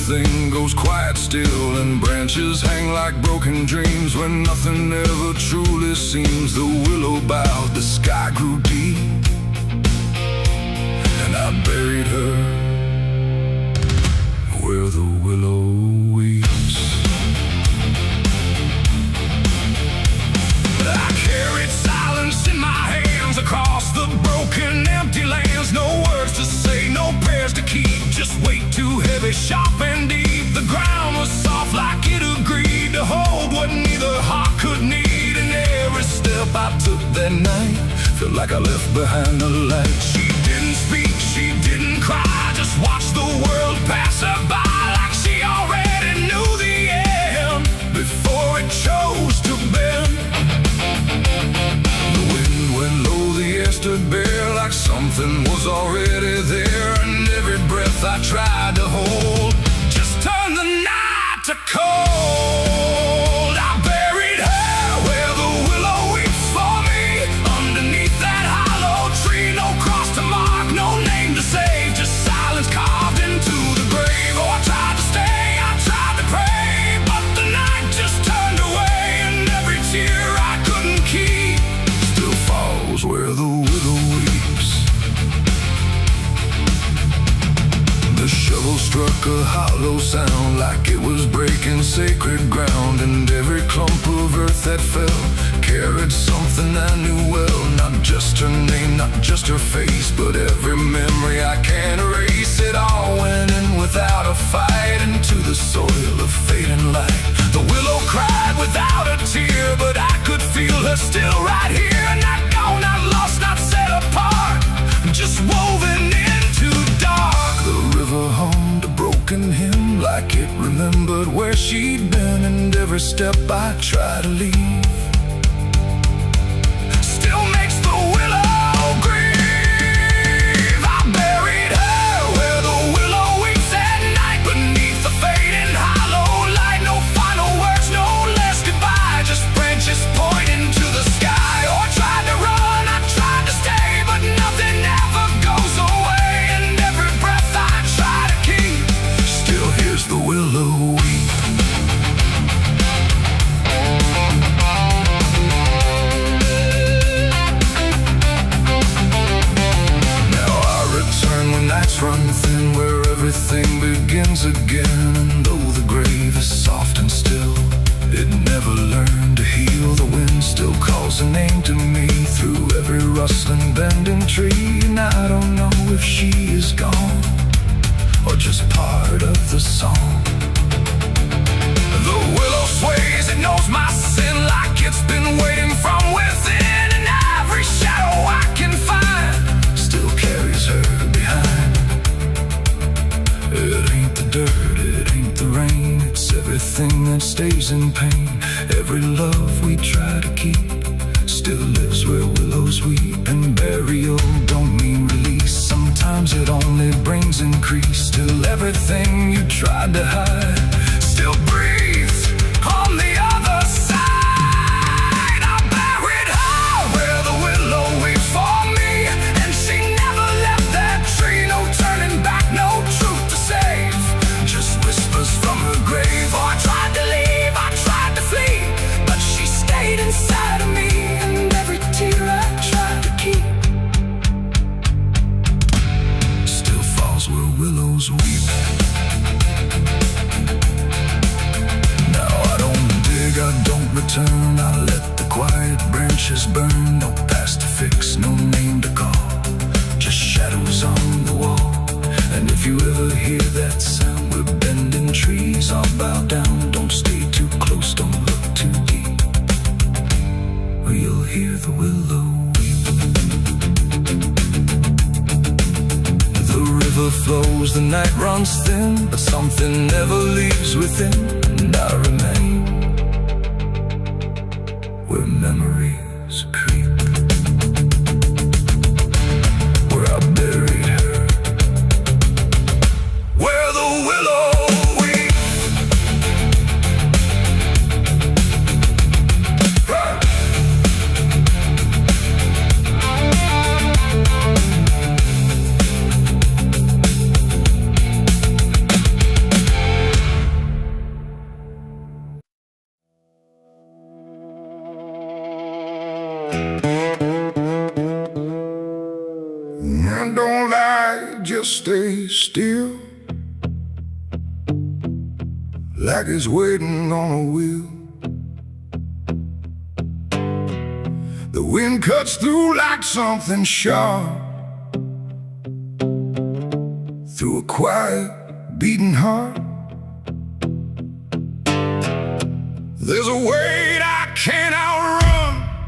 everything goes quiet still, and branches hang like broken dreams when nothing ever truly seems. The willow bowed, the sky grew deep, and I buried her where the willow weeps. I carried silence in my hands across the broken, empty lands. No words to say, no prayers to keep, just weight too heavy, sharp and deep. The ground was soft like it agreed to hold what neither heart could need. And every step I took that night felt like I left behind a light. She didn't speak, she didn't cry, just watched the world pass her by like she already knew the end before it chose to bend. The wind went low, the air stood bare like something was already there, and every breath I tried to hold just turned the night to cold. I buried her where the willow weeps for me, underneath that hollow tree. No cross to mark, no name to save, just silence carved into the grave. Oh, I tried to stay, I tried to pray, but the night just turned away, and every tear I couldn't keep still falls where the willow weeps. The shovel struck a hollow sound like it was breaking sacred ground, and every clump of earth that fell carried something I knew well. Not just her name, not just her face, but every memory I can't erase. It all went in without a fight into the soil of fate and light. The willow cried without a tear, but I could feel her still right here. Not gone, not lost, not set apart, just woven into dark. The river hummed a broken hymn like it remembered where she'd been, and every step I try to leave still makes the willow grieve. I buried her where the willow weeps at night, beneath the fading hollow light. No final words, no less goodbye, just branches pointing to the sky. Oh, I tried to run, I tried to stay, but nothing ever goes away, and every breath I try to keep still hears the willow weep. Nights run thin, where everything begins again. And though the grave is soft and still, it never learned to heal. The wind still calls a name to me through every rustling bending tree. And I don't know if she is gone or just part of the song. The willow sways, it knows my sin like it's been waiting from within, and every shadow I can find still carries her behind. It ain't the dirt, it ain't the rain, it's everything that stays in pain. Every love we try to keep still lives where willows weep. And burial don't mean release, sometimes it only brings increase. Still everything you tried to hide still breathes on the other side. I buried her where the willow weeps for me, and she never left that tree. No turning back, no truth to save, just whispers from her grave. Oh, I tried to leave, I tried to flee, but she stayed inside of me, and every tear I tried to keep still falls where willows weep. Now I don't dig, I don't return, I let the quiet branches burn. No past to fix, no name to call, just shadows on the wall. And if you ever hear that sound, we're bending trees, I'll bow down. Don't stay too close, don't look too deep, or you'll hear the willow weep. The river flows, the night runs thin, but something never leaves within. And I remain where memories creep, where I buried her, where the willow weeps. like it's waiting on a wheel. The wind cuts through like something sharp, through a quiet, beating heart. There's a weight I can't outrun,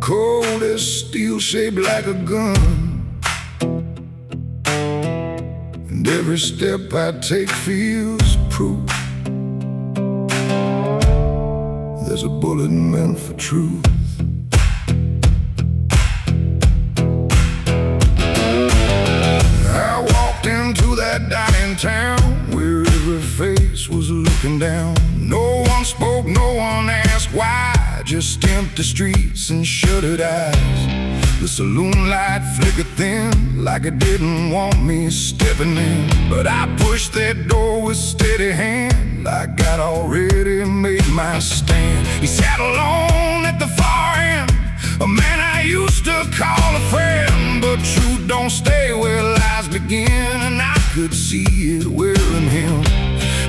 cold as steel, shaped like a gun. And every step I take feels proof. There's a bullet meant for truth. I walked into that dining town where every face was looking down. No one spoke, no one asked why, just empty streets and shuttered eyes. The saloon light flickered thin, like it didn't want me stepping in. But I pushed that door with steady hand, like I'd already made my stand. He sat alone at the far end, a man I used to call a friend. But truth don't stay where lies begin, and I could see it wearing him.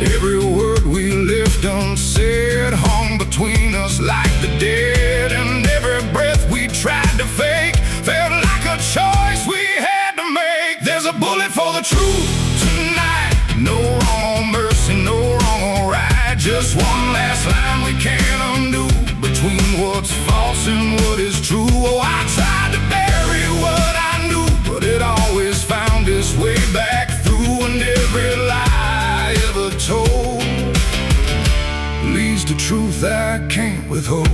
Every word we left unsaid hung between us like the dead. And every breath we tried to fake felt like a choice we had to make. There's a bullet for the truth tonight, no wrong or mercy, no wrong or right. Just one last line we can't undo, between what's false and what is true. Oh, I tried to bury what I knew, but it always found its way back through. And every lie ever told leads to truth I can't withhold.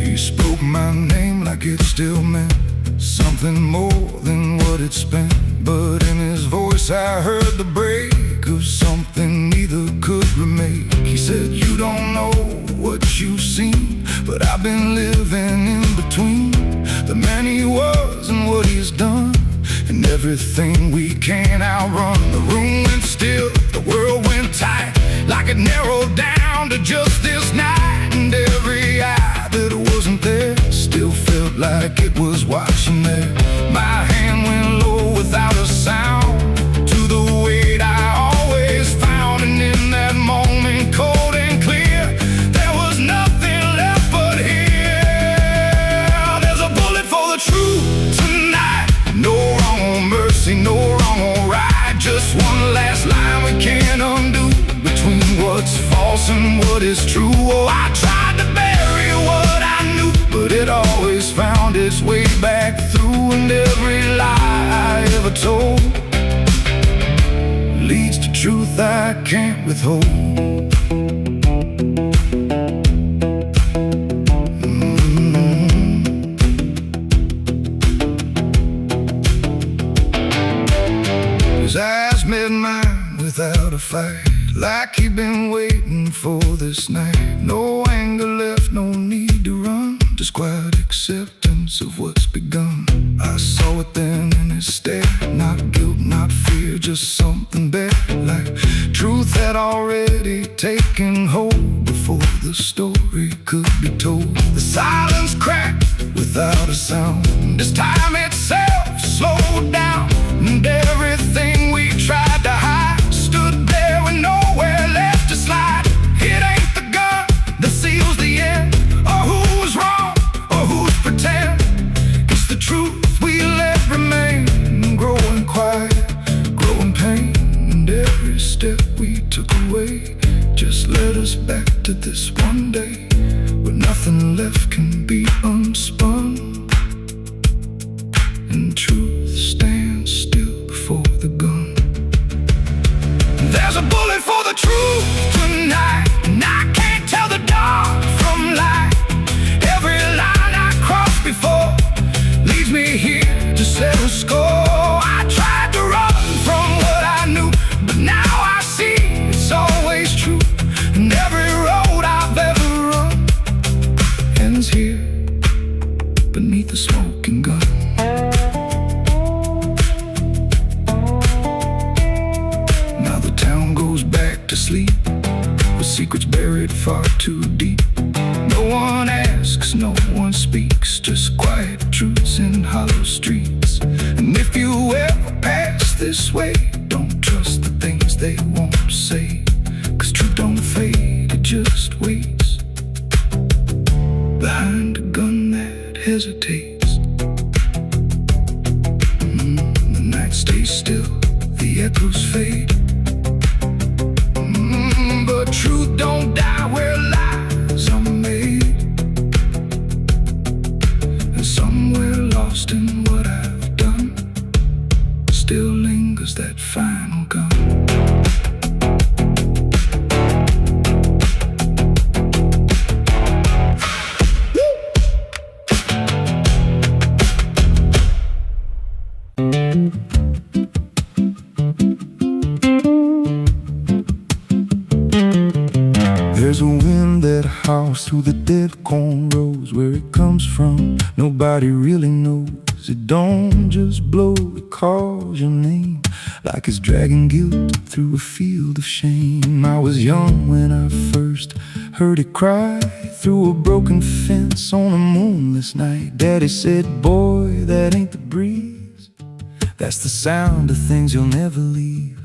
He spoke my name like it still meant something more than what it spent. But in his voice I heard the break of something neither could remake. He said, you don't know what you've seen, but I've been living in between the man he was and what he's done, and everything we can't outrun. The room went still, the world went tight, like it narrowed down to just this night. And every eye that wasn't there still felt like it was watching there. My hand went low without a sound to the weight I always found. And in that moment, cold and clear, there was nothing left but here. There's a bullet for the truth tonight, no wrong or mercy, no wrong or right. Just one last line we can't undo, between what's false and what is true. Oh, I tried to bury what I knew, but it always found its way back through. And every lie I ever told leads to truth I can't withhold. His eyes met mine without a fight, like he'd been waiting for this night. No anger left, no need to run, just quiet acceptance of what's begun. I saw it then in his stare, not guilt, not fear, just something better, like truth had already taken hold before the story could be told. The silence cracked without a sound, this time itself slowed down, and everything we tried to hide stood there with nowhere left to slide. It ain't the gun that seals the end, or who was wrong, or who's pretend. It's the truth we let remain, growing quiet, growing pain. And every step we took away just led us back to this one day, where nothing left can be unspun, and truth stands still before the gun. There's a bullet for the truth tonight, and I can't tell the dark from light. Every line I crossed before leads me here to settle score. I tried to run from what I knew, but now I see it's always true. And every road I've ever run ends here beneath the smoking gun. To sleep with secrets buried far too deep. No one asks, no one speaks, just quiet truths in hollow streets. lose fate. But truth don't die where lies are made. And somewhere lost in what I've done still lingers that final gun. There's a wind that howls through the dead corn rows. Where it comes from, nobody really knows. It don't just blow, it calls your name, like it's dragging guilt through a field of shame. I was young when I first heard it cry through a broken fence on a moonless night. Daddy said, boy, that ain't the breeze, that's the sound of things you'll never leave.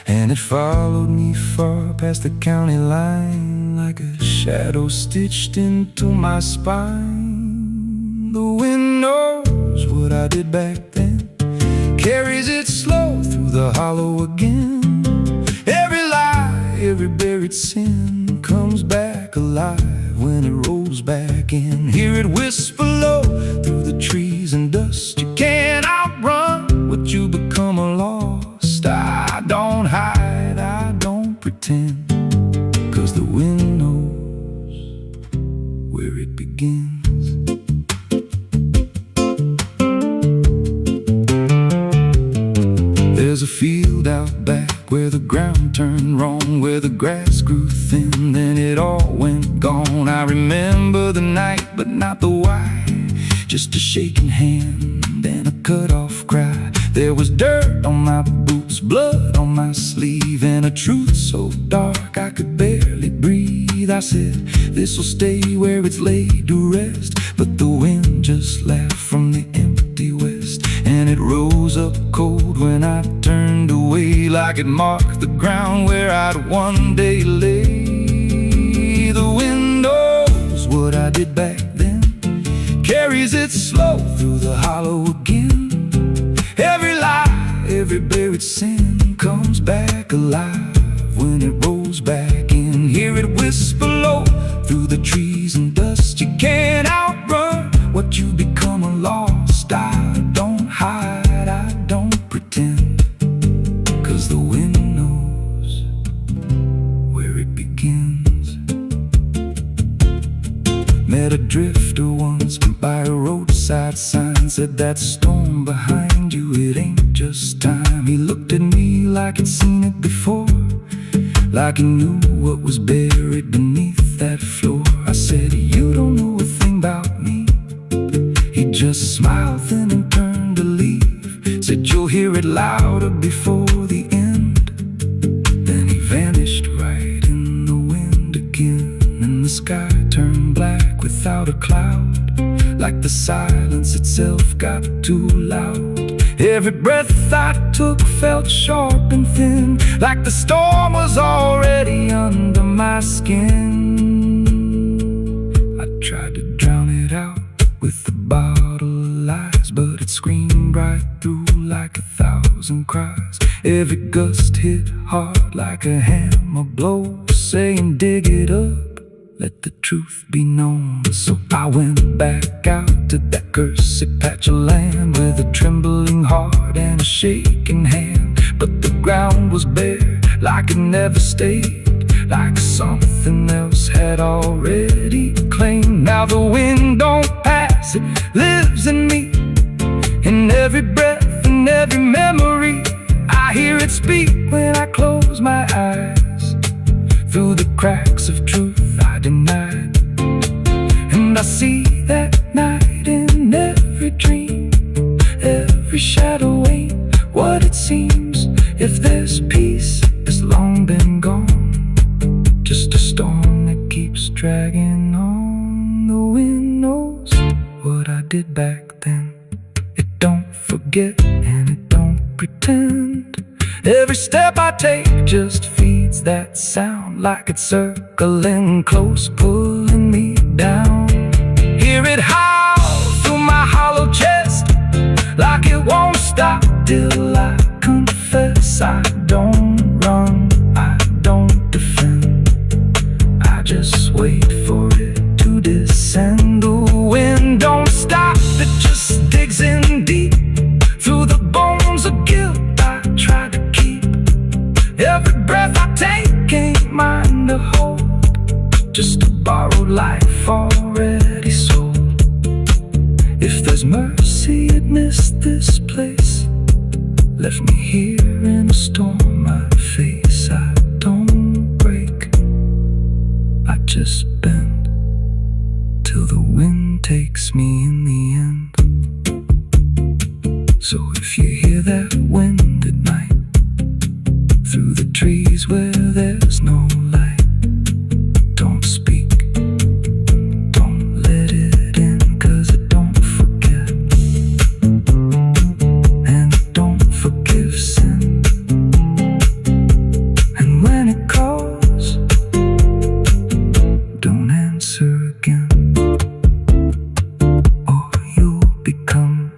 And it followed me far past the county line, like a shadow stitched into my spine. The wind knows what I did back then, carries it slow through the hollow again. Every lie, every buried sin comes back alive when it rolls back in. Hear it whisper low through the trees and dust. You can't outrun what you become lost. I don't hide, I don't pretend, 'cause the wind knows where it begins. There's a field out back where the ground turned wrong, where the grass grew thin, then it all went gone. I remember the night, but not the why, just a shaking hand and a cut-off cry. There was dirt on my boots, blood on my sleeve, and a truth so dark I could barely breathe. I said, this'll stay where it's laid to rest. But the wind just laughed from the empty west, and it rose up cold when I turned away, like it marked the ground where I'd one day lay. The wind knows what I did back then, carries it slow through the hollow again. Every lie, every buried sin comes back alive when it rolls back in. Hear it whisper low through the trees and dust. You can't outrun what you become lost. I don't hide, I don't pretend, 'cause the wind knows where it begins. Met a drifter once by a roadside sign, said that storm behind you, it ain't just time. He looked at me like he'd seen it before, like he knew what was buried beneath that floor. I said, you don't know a thing about me. He just smiled thin and turned to leave, said, you'll hear it louder before the end. Then he vanished right in the wind again, and the sky turned black without a cloud, like the silence itself got too loud. Every breath I took felt sharp and thin, like the storm was already under my skin. I tried to drown it out with a bottle of lies, but it screamed right through like 1,000 cries. Every gust hit hard like a hammer blow, saying dig it up, let the truth be known. So I went back out to that cursed patch of land with a trembling heart and a shaking hand. But the ground was bare, like it never stayed, like something else had already claimed. Now the wind don't pass, it lives in me, in every breath and every memory. I hear it speak when I close my eyes, through the cracks of truth I denied. And I see that night in every dream, every shadow ain't what it seems. If there's peace, it's long been gone, just a storm that keeps dragging on. The wind knows what I did back then. It don't forget and it don't pretend. Every step I take just feeds that sound, like it's circling close, pulling me down. Hear it howl through my hollow chest, like it won't stop till I confess 'Cause mercy had missed this place, left me here in a storm I face. I don't break, I just bend till the wind takes me in the end. So if you hear that wind at night, through the trees where there's no light, don't speak, don't let it in, 'cause it don't forget, and it don't forgive sin. And when it calls, don't answer again, or you'll become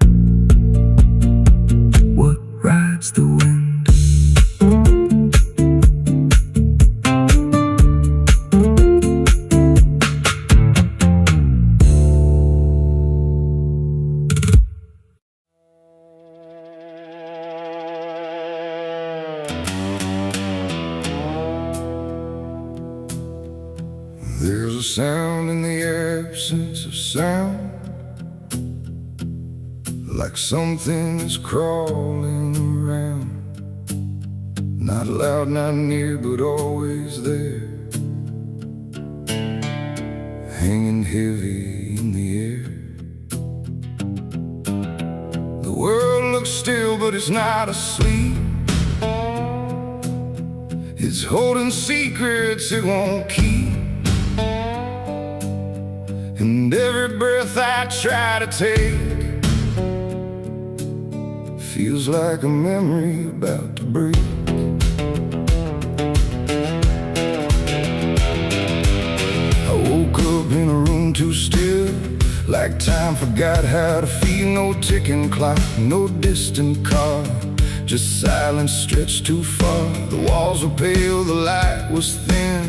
what rides the wind. There's a sound in the absence of sound, like something is crawling around. Not loud, not near, but always there, hanging heavy in the air. The world looks still, but it's not asleep. It's holding secrets it won't keep. And every breath I try to take feels like a memory about to break. I woke up in a room too still, like time forgot how to feel. No ticking clock, no distant car, just silence stretched too far. The walls were pale, the light was thin,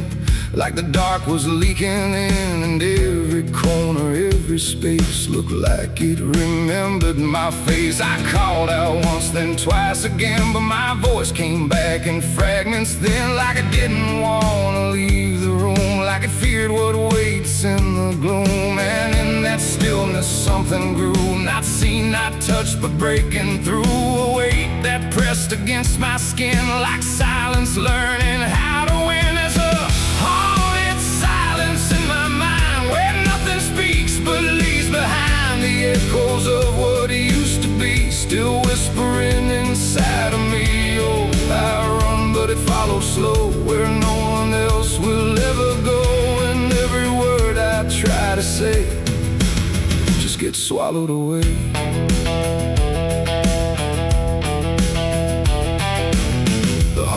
like the dark was leaking in. And every corner, every space looked like it remembered my face. I called out once, then twice again, but my voice came back in fragments then, like I didn't want to leave the room, like it feared what waits in the gloom. And in that stillness something grew, not seen, not touched, but breaking through. A weight that pressed against my skin, like silence learning how to win. As a haunted silence in my mind, where nothing speaks but leaves behind the echoes of what used to be, still whispering inside of me. Oh, I run, but it follows slow, where no one else will ever go. And every word I try to say just gets swallowed away.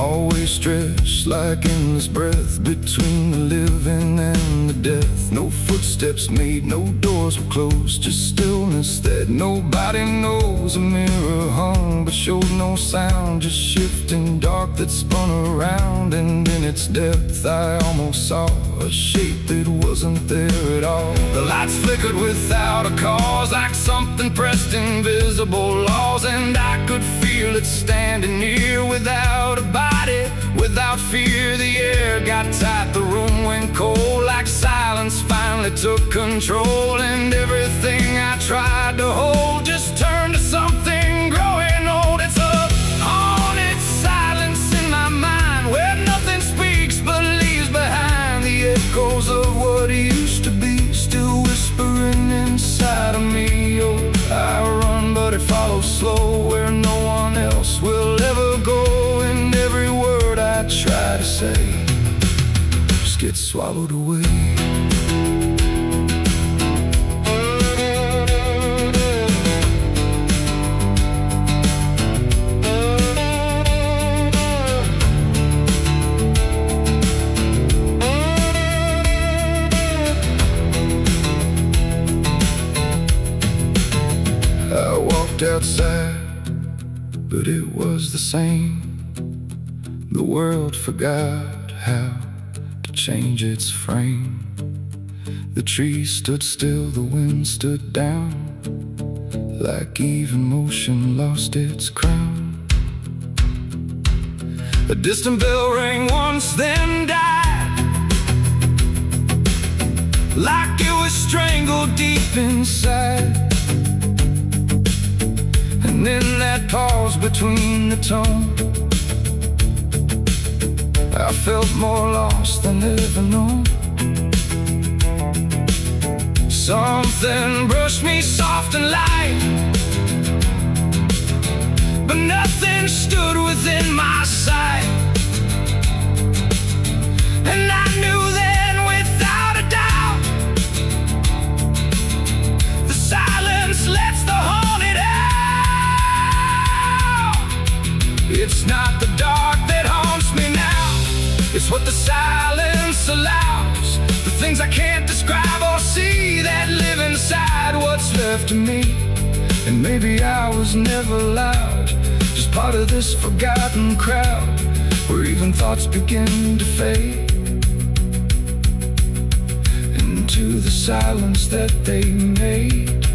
Always stretched like endless breath between the living and the death. No footsteps made, no doors were closed, just stillness that nobody knows. A mirror hung but showed no sound, just shifting dark that spun around. And in its depth I almost saw a shape that wasn't there at all. The lights flickered without a cause, like something pressed invisible laws. And I could feel it standing near, without a body, without fear. The air got tight, the room went cold, like silence finally took control. And everything I tried to hold just turned to something growing old. It's a haunted silence in my mind, where nothing speaks but leaves behind the echoes of what used to be, still whispering inside of me. Oh, I run, but it follows slow, where no one else will ever go. And every word I try to say just gets swallowed away. I walked outside, but it was the same. The world forgot how to change its frame. The trees stood still, the wind stood down, like even motion lost its crown. A distant bell rang once, then died, like it was strangled deep inside. And in that pause between the tone, I felt more lost than ever known. Something brushed me soft and light, but nothing stood within my sight. And I knew then without a doubt, the silence lets the haunted out. It's not the dark that haunts me now, it's what the silence allows. The things I can't describe or see that live inside what's left of me. And maybe I was never loud, just part of this forgotten crowd, where even thoughts begin to fade into the silence that they made.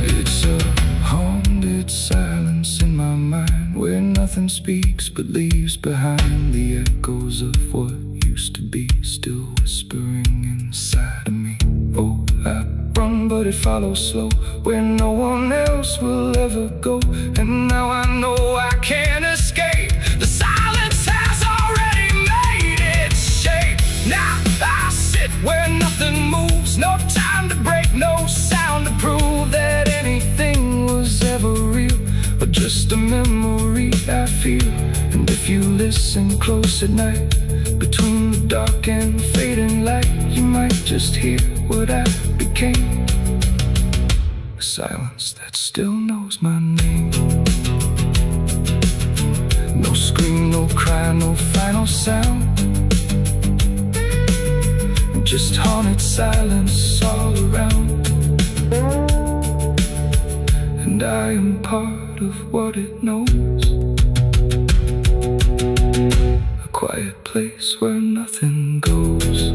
It's a haunted silence in my mind, where nothing speaks but leaves behind the echoes of what used to be, still whispering inside of me. Oh, I run but it follows slow, where no one else will ever go. And now I know I can't escape. The silence has already made its shape. Now I sit where nothing moves, no time to break, no sound to prove that anything was ever real, but just a memory I feel. And if you listen close at night, between the dark and fading light, you might just hear what I became. A silence that still knows my name. No scream, no cry, no final sound, just haunted silence all around. And I am part of what it knows, a quiet place where nothing goes.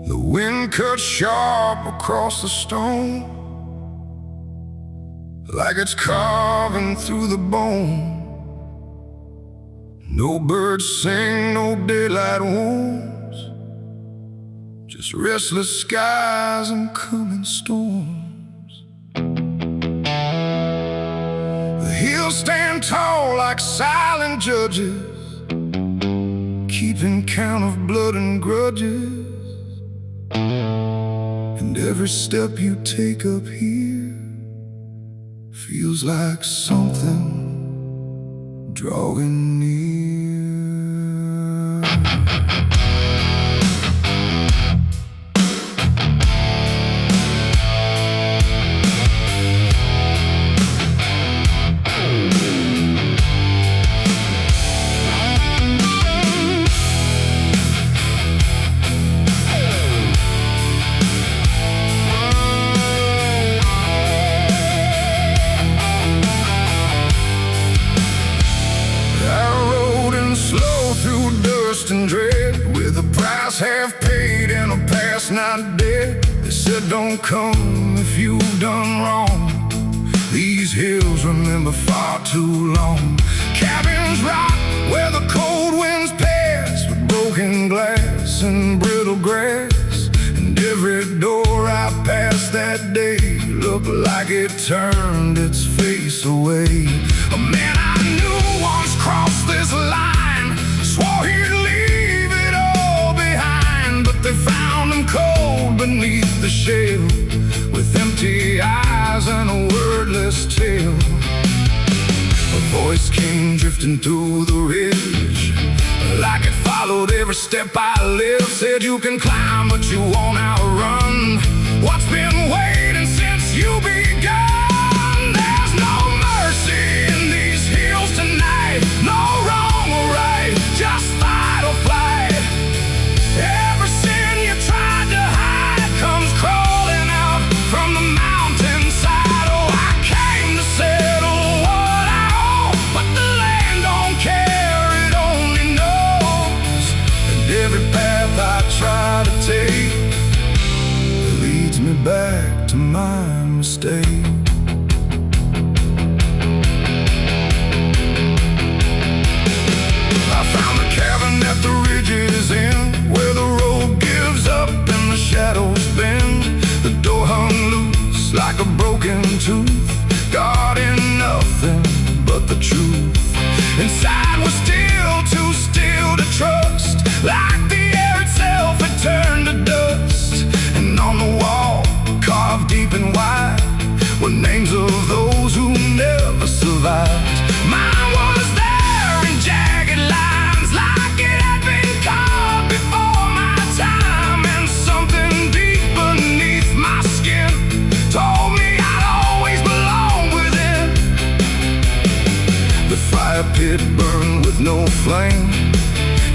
The wind cuts sharp across the stone, like it's carving through the bone. No birds sing, no daylight wounds, just restless skies and coming storms. The hills stand tall like silent judges, keeping count of blood and grudges. And every step you take up here feels like something drawing near. And dread, with a price half paid and a past not dead. They said don't come if you've done wrong. These hills remember far too long. Cabins rock where the cold winds pass, with broken glass and brittle grass. And every door I passed that day looked like it turned its face away. A man I knew once crossed this line, swore he'd leave it all behind, but they found him cold beneath the shell, with empty eyes and a wordless tale. A voice came drifting through the ridge, like it followed every step I lived. Said you can climb but you won't outrun what's been waiting since you begun. There's no mercy in these hills tonight, no wrong or right, just fight or flight. Every sin you tried to hide comes crawling out from the mountainside. Oh, I came to settle what I owe, but the land don't care, it only knows. And every path I try to take tooth, guarding nothing but the truth. Inside was still too still to trust, like the air itself had turned to dust. And on the wall, carved deep and wide, were names of those who never survived. Mine was there in jagged lines, like it had been carved before my time. And something deep beneath my skin told me I'd always belong within. The fire pit burned with no flame,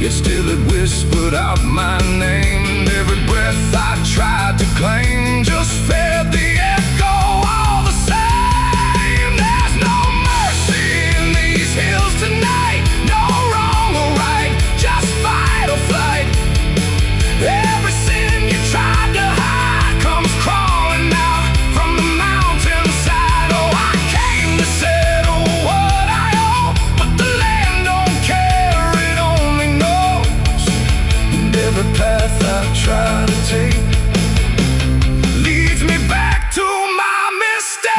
yet still it whispered out my name. And every breath I tried to claim just fed the echo all the same. There's no mercy in these hills tonight, no wrong or right, just fight or flight. Every sin you tried to hide comes crawling out from the mountainside. Oh, I came to settle what I owe, but the land don't care, it only knows. And every path I try to take leads me back to my mistake.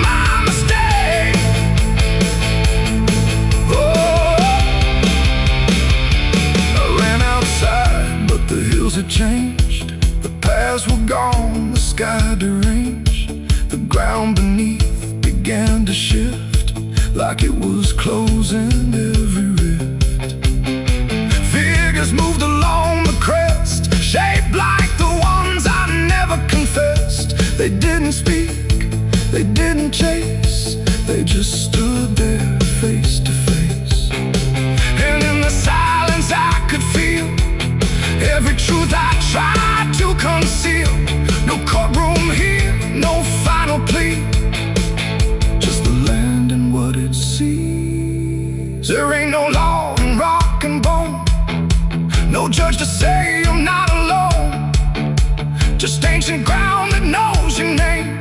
My mistake. Oh, I ran outside, but the hills had changed. The paths were gone, the sky deranged. The ground beneath began to shift, like it was closing every rift. Figures moved along the crest, shaped like the ones I never confessed. They didn't speak, they didn't chase, they just stood there face to face. And in the silence I could feel every truth I tried to conceal. No courtroom here, no final plea, just the land and what it sees. There ain't no law in rock and bone, no judge to say I'm not alone. Just ancient ground that knows your name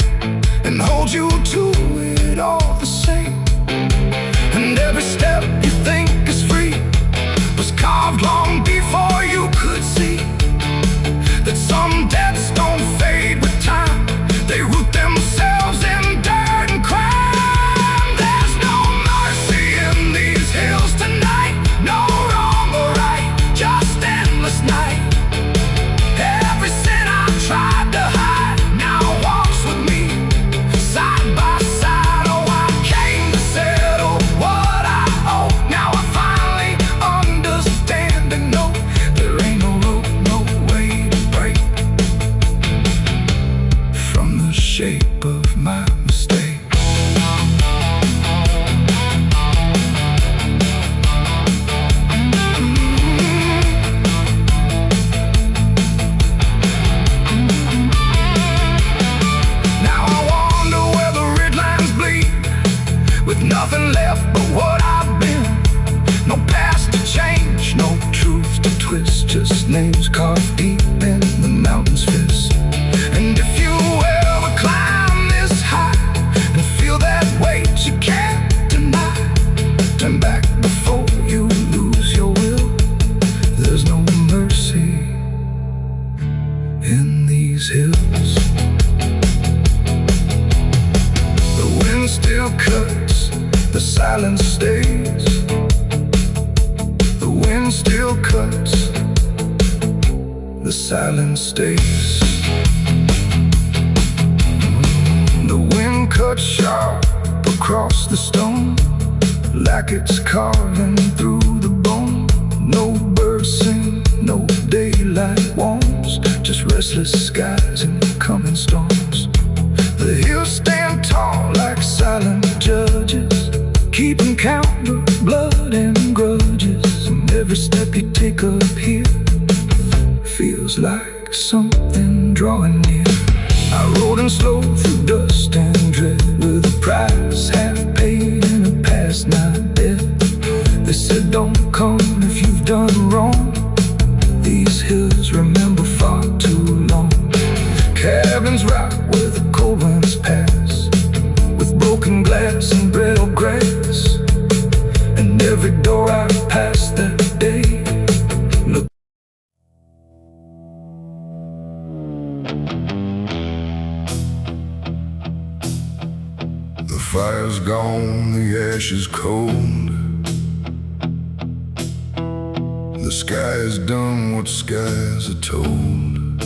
and holds you to it all the same. And every step you think is free was carved long before you could see that some debts don't fade with time, they root themselves in dirt and crime. There's no mercy in these hills tonight, no wrong or right, just endless night. Every sin I tried to hide now walks with me, side by side. Oh, I came to settle what I owe. Now I finally understand and know there ain't no rope, no way to break from the shape of my mistake. Now I wonder where the red lines bleed, with nothing left but what I've been. No past to change, no truth to twist, just names carved deep in the mountain's fist. And if you ever climb this high and feel that weight you can't deny, turn back before you lose your will. There's no mercy in these hills. The wind still cuts, the silence stays. The wind still cuts, the silence stays. The wind cuts sharp across the stone, like it's carving through the bone. No birds sing, no daylight warms, just restless skies and coming storms. The hills stand tall like silent judges, keeping count of blood and grudges. And every step you take up here feels like something drawing near. I rode in slow through dust and dread, with a price half paid and a past not dead. They said don't come if you've done wrong, these hills remember far too long. Cabins rock where the cold winds pass, with broken glass and brittle grass. And every door I passed that day looked sky has done what skies are told,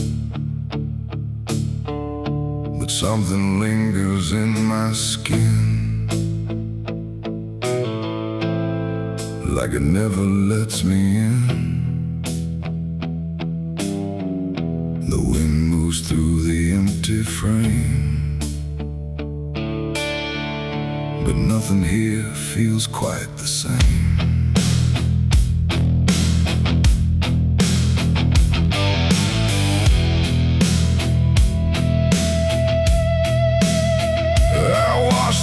but something lingers in my skin, like it never lets me in. The wind moves through the empty frame, but nothing here feels quite the same.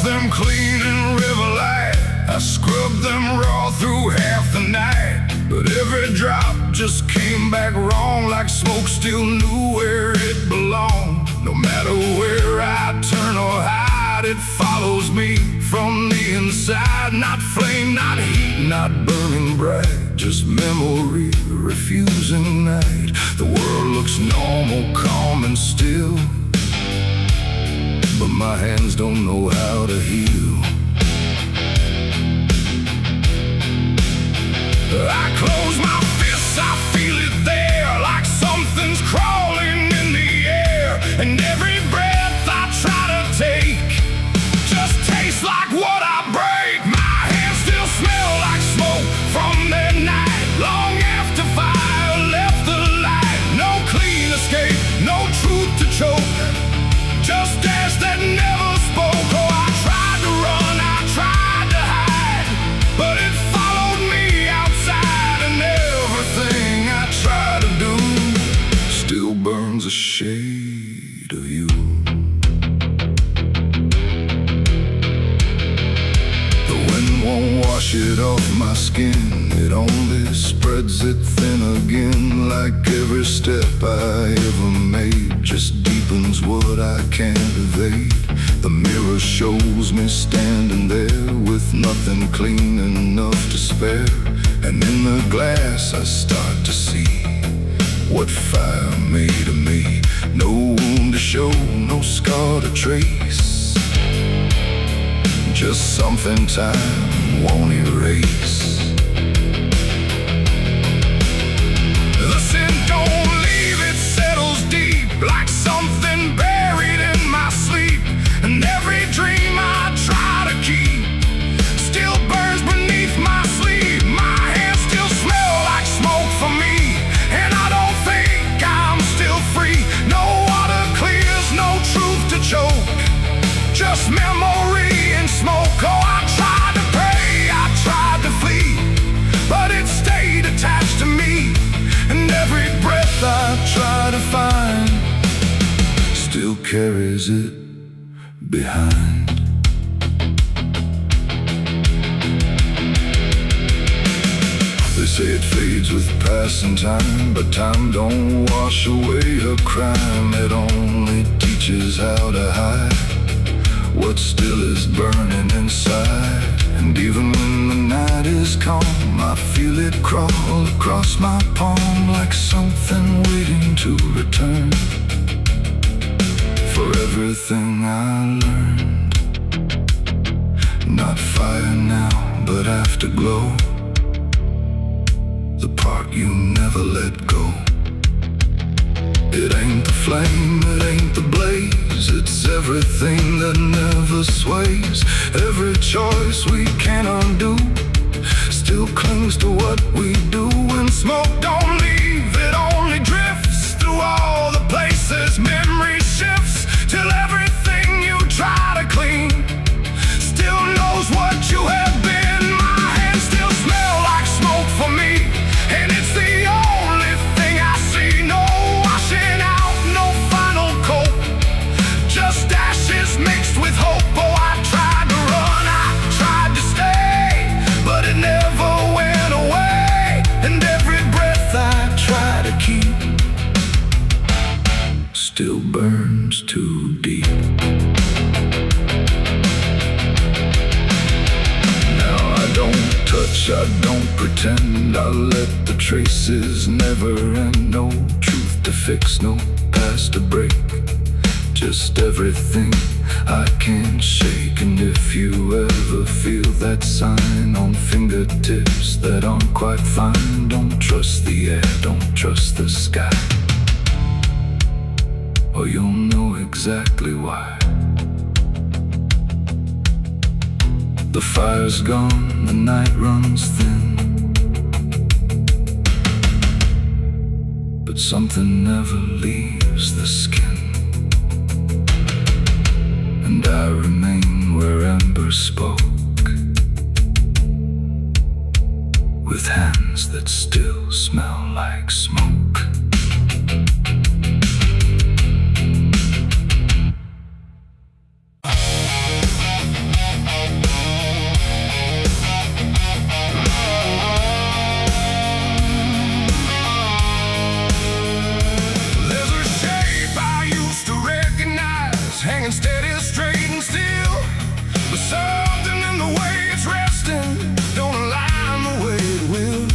Them clean in river light, I scrubbed them raw through half the night, but every drop just came back wrong, like smoke still knew where it belonged. No matter where I turn or hide, it follows me from the inside. Not flame, not heat, not burning bright, just memory refusing night. The world looks normal, calm and still, but my hands don't know how to heal. I close my fists, I feel it there, like something's crawling in the air. And every breath I try to take just tastes like what I break. My hands still smell like smoke from that night, long after fire left the light. No clean escape, no truth to choke, just ash that never spoke. Oh, I tried to run, I tried to hide, but it followed me outside. And everything I try to do still burns a shade of you. The wind won't wash it off my skin, it only spreads it thin again. Like every step I ever made just deepens what I can't evade. The mirror shows me standing there with nothing clean enough to spare. And in the glass I start to see what fire made of me. No wound to show, no scar to trace, just something time won't erase. The sin don't leave, it settles deep, like something buried in my sleep. And every dream I try to keep still burns beneath my sleeve. My hands still smell like smoke for me, and I don't think I'm still free. No water clears, no truth to choke, just memory and smoke. Oh, I tried to pray, I tried to flee, but it stayed attached to me. And every breath I try to find still carries it behind. They say it fades with passing time, but time don't wash away a crime. It only teaches how to hide what still is burning inside. And even when the night is calm, I feel it crawl across my palm, like something waiting to return for everything I learned. Not fire now, but afterglow, the part you never let go. It ain't the flame, it ain't the blaze, it's everything that never sways. Every choice we can't undo still clings to what we do. And smoke don't leave, it only drifts through all the places memory shifts, till everything you try to clean still knows what you have been. My hands still smell like smoke for me, and it's the only thing I see. No washing out, no final coat, just ashes mixed with hope. Oh, I tried to run, I tried to stay, but it never went away. And every breath I try to keep still burns too deep. Now I don't touch, I don't pretend, I let the traces never end. No truth to fix, no past to break, just everything I can't shake. And if you ever feel that sign on fingertips that aren't quite fine, don't trust the air, don't trust the sky, or you'll know exactly why. The fire's gone, the night runs thin, but something never leaves the skin. And I remain where ember spoke, with hands that still smell like smoke. Hanging steady, straight and still, but something in the way it's resting don't align the way it will.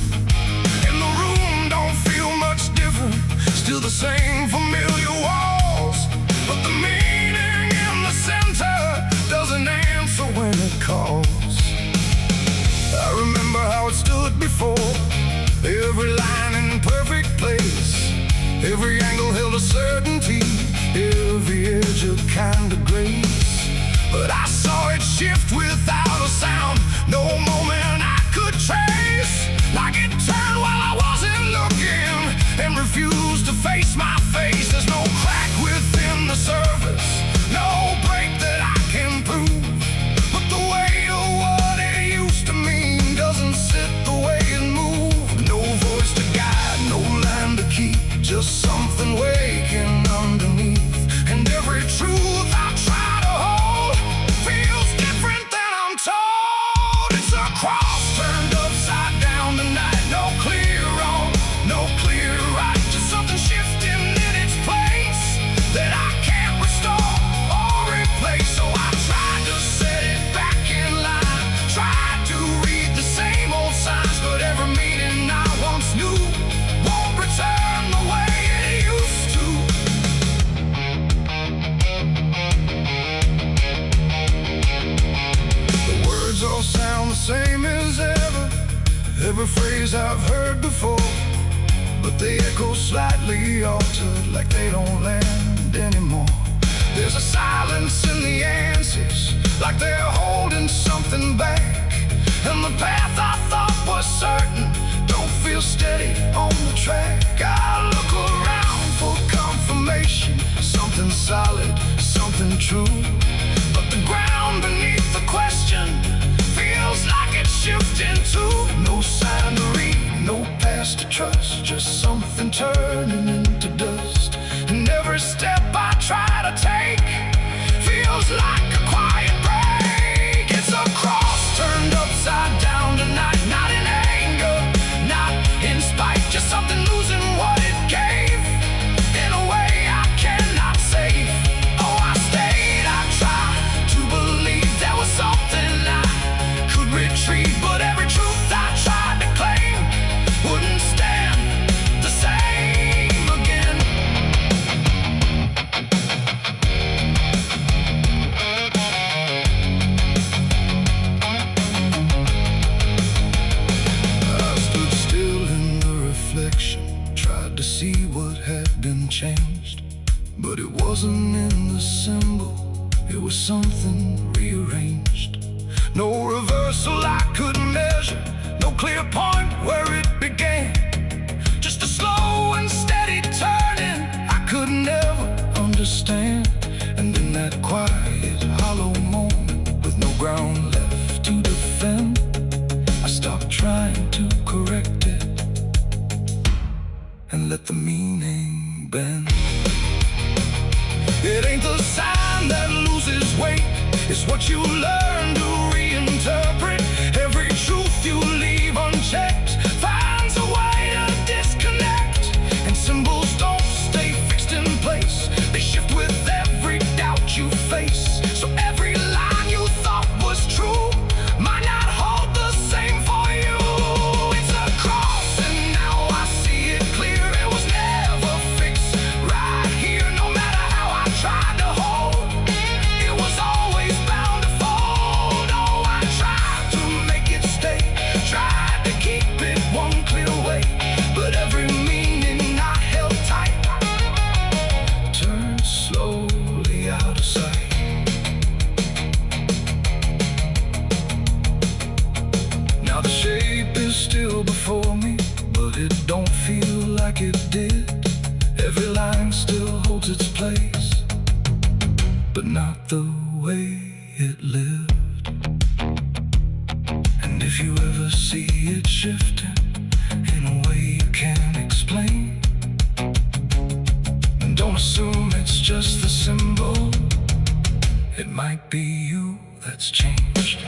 And the room don't feel much different, still the same familiar walls, but the meaning in the center doesn't answer when it calls. I remember how it stood before, every line in perfect place, every angle held a certainty, every edge a kind of grace. But I saw it shift without a sound, no moment I could trace. Like it turned while I wasn't looking, and refused to face my face. There's no crack within the surface, no break that I can prove, but the weight of what it used to mean doesn't sit the way it moved. No voice to guide, no line to keep, just something waking underneath. And every truth I try to hold feels different than I'm told. It's a cross turned upside down tonight. No clear wrong, no clear right, just something shifting in its place that I can't restore or replace. So I tried to set it back in line, tried to read the same old signs, but every meaning I once knew won't return the way it used to. All sound the same as ever, every phrase I've heard before, but they echo slightly altered, like they don't land anymore. There's a silence in the answers, like they're holding something back, and the path I thought was certain don't feel steady on the track. I look around for confirmation, something solid, something true, but the ground beneath the question feels like it's shifting too. No sign to read, no past to trust, just something turning into dust. And every step I try to take feels like a quiet break. It's a cross turned upside down tonight, not in anger, not in spite, just something losing what it gave in a way I cannot save. Oh, I stayed, I tried to believe there was something retreat, but every truth I tried to claim wouldn't stand the same again. I stood still in the reflection, tried to see what had been changed, but it wasn't in the symbol, it was something rearranged. No reversal I could measure, no clear point where it began, just a slow and steady turning I could never understand. And in that quiet, hollow moment, with no ground left to defend, I stopped trying to correct it and let the meaning bend. It ain't the sign that loses weight, it's what you learn to reinterpret. Every truth you leave unchecked finds a way to disconnect, and symbols don't stay fixed in place, they shift with every doubt you face. So every line you thought was true might not hold the same for you. It's a cross and now I see it clear, it was never fixed right here. No matter how I tried to hold, it was keep it one clear way, but every meaning I held tight turned slowly out of sight. Now the shape is still before me, but it don't feel like it did. Every line still holds its place, but not the way it lived. And if you ever see it shifting in a way you can't explain, don't assume it's just the symbol. It might be you that's changed.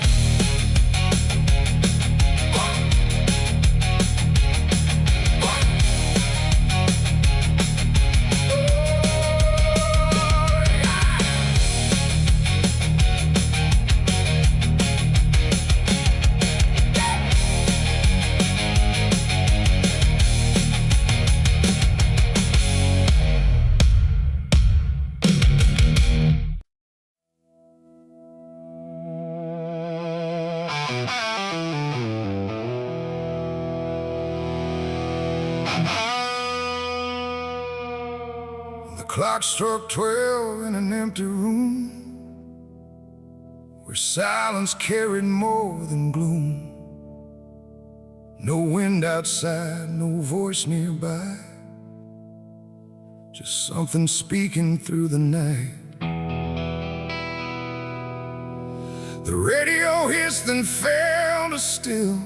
The clock struck 12 in an empty room, where silence carried more than gloom. No wind outside, no voice nearby, just something speaking through the night. The radio hissed and fell to still,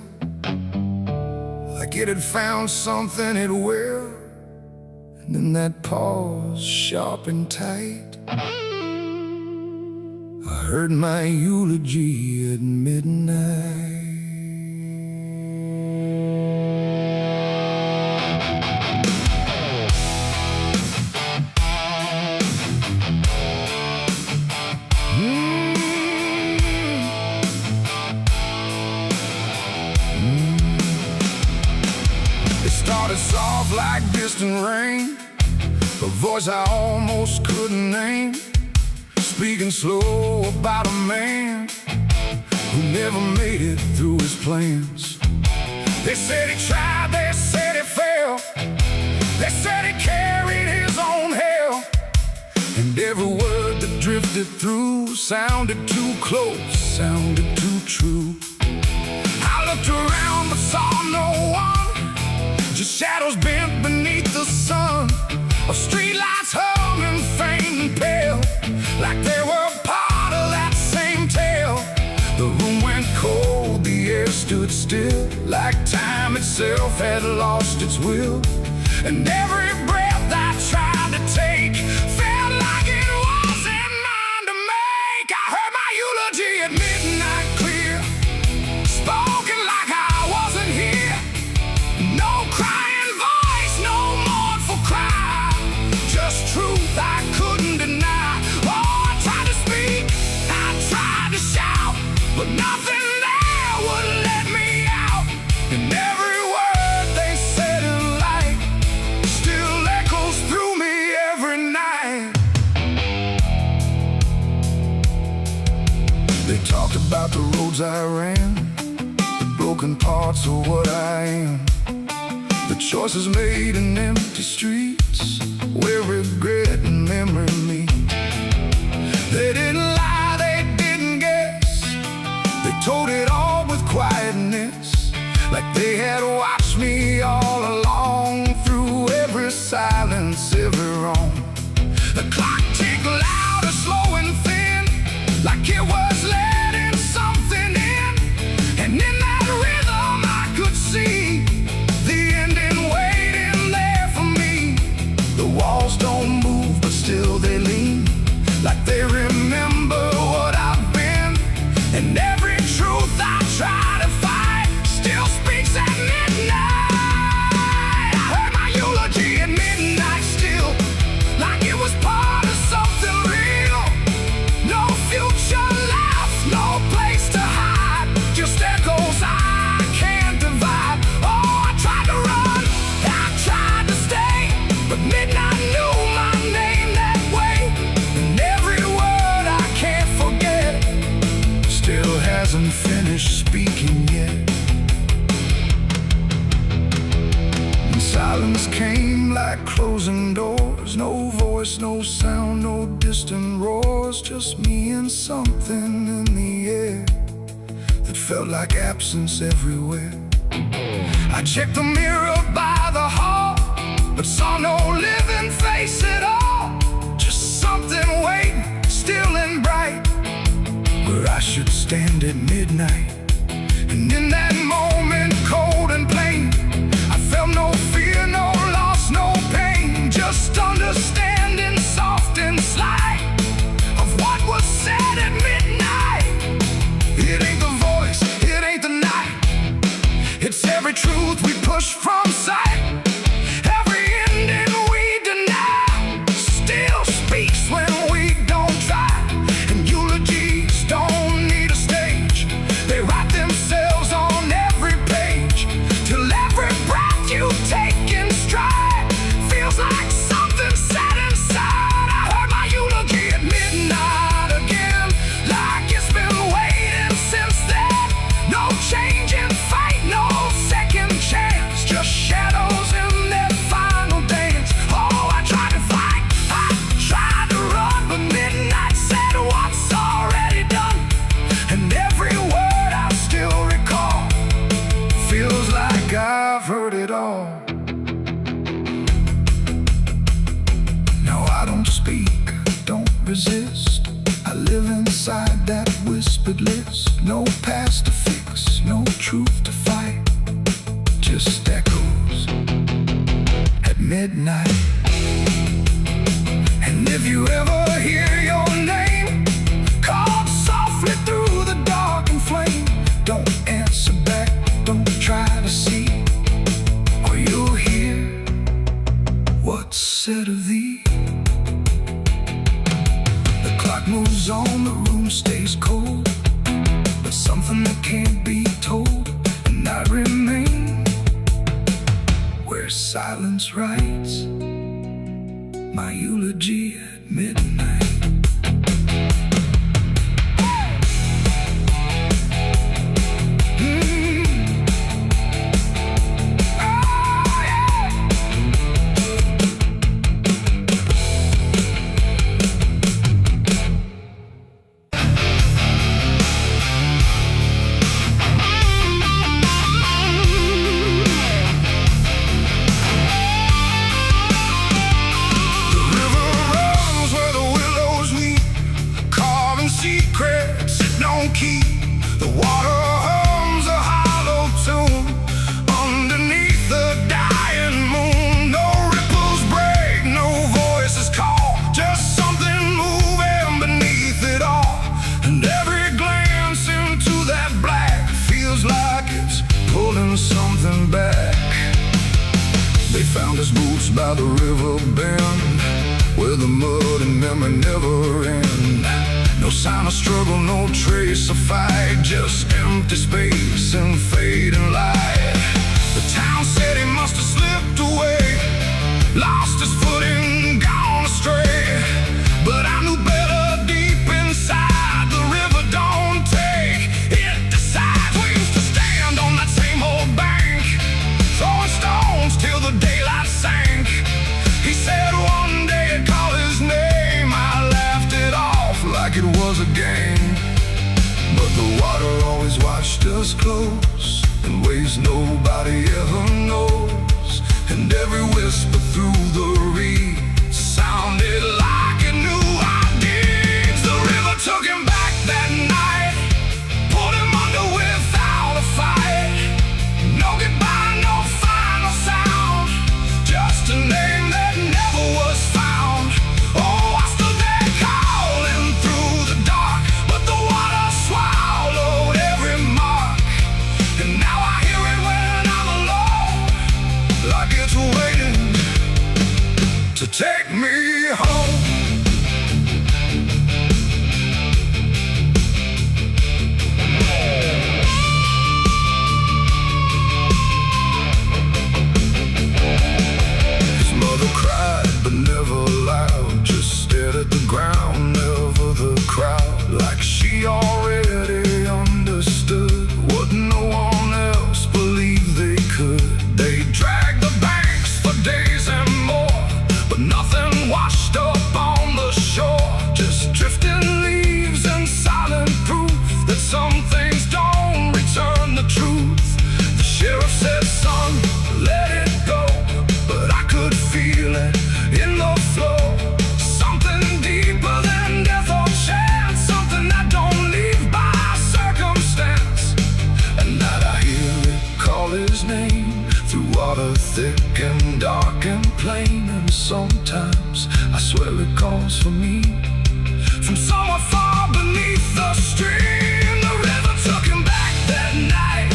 like it had found something it will. And in that pause, sharp and tight, I heard my eulogy at midnight. It started soft like distant rain, a voice I almost couldn't name, speaking slow about a man who never made it through his plans. They said he tried, they said he failed, they said he carried his own hell, and every word that drifted through sounded too close, sounded too true. I looked around but saw no one, just shadows bent beneath the sun, of streetlights humming faint and pale, like they were part of that same tale. The room went cold, the air stood still, like time itself had lost its will. And every breath I tried to take felt like it wasn't mine to make. I heard my eulogy at midnight clear, spoken like I wasn't here. No crying voice, no mournful cry, just truth I couldn't deny. Oh, I tried to speak, I tried to shout, but nothing there would let me out. And every word they said in light still echoes through me every night. They talked about the roads I ran, the broken parts of what I am, the choices made in empty streets where regret and memory meet. They didn't lie, they didn't guess, they told it all with quietness, like they had watched me all along, through every silence, every wrong. The clock ticked louder, slow and thin, like it was letting something in. And in that rhythm I could see the ending waiting there for me. The walls don't move, but still they lean, like they remember what I've been. And every truth I try to fight still speaks at midnight. I heard my eulogy at midnight still, like it was part of something real. No future left, Silence came like closing doors. No voice, no sound, no distant roars. Just me and something in the air that felt like absence everywhere. I checked the mirror by the hall, but saw no living face at all. Just something waiting, still and bright, where I should stand at midnight. And in that moment, cold and plain, I felt no fear, no loss, no pain. Just understanding, soft and slight, of what was said at midnight. It ain't the voice, it ain't the night, it's every truth we push from sight. Every ending we deny still speaks when we don't try. And eulogies don't need a stage, they write themselves on every page, till every breath you take in stride feels like something set inside. I heard my eulogy at midnight again, like it's been waiting since then. No change in fate, no second chance, just shadows in their final dance. Oh, I tried to fight, I tried to run, but midnight said what's already done. And every word I still recall feels like I've heard it all. No, I don't speak, don't resist. I live inside that whispered list. No past to fix, no truth to fight, just echoes at midnight. And if you ever hear your name called softly through the dark and flame, don't answer back, don't try to see, or you'll hear what's said of thee. The clock moves on, the room stays cold, but something that can't be told. And I remain where silence writes my eulogy at midnight. Secrets it don't keep. The water hums a hollow tune underneath the dying moon. No ripples break, no voices call, just something moving beneath it all. And every glance into that black feels like it's pulling something back. They found his boots by the river bend, where the mud and memory never end. No sign of struggle, no trace of fight, just empty space and fading light. The town said he must have slipped away, lost his footing, gone astray. But I knew better deep inside, the river don't take, it decides. We used to stand on that same old bank, throwing stones till the daylight sank. He said one day I'd call his name, I laughed it off like it was a game. But the water always watched us close in ways no his name, through water thick and dark and plain. And sometimes I swear it calls for me from somewhere far beneath the stream. The river took him back that night,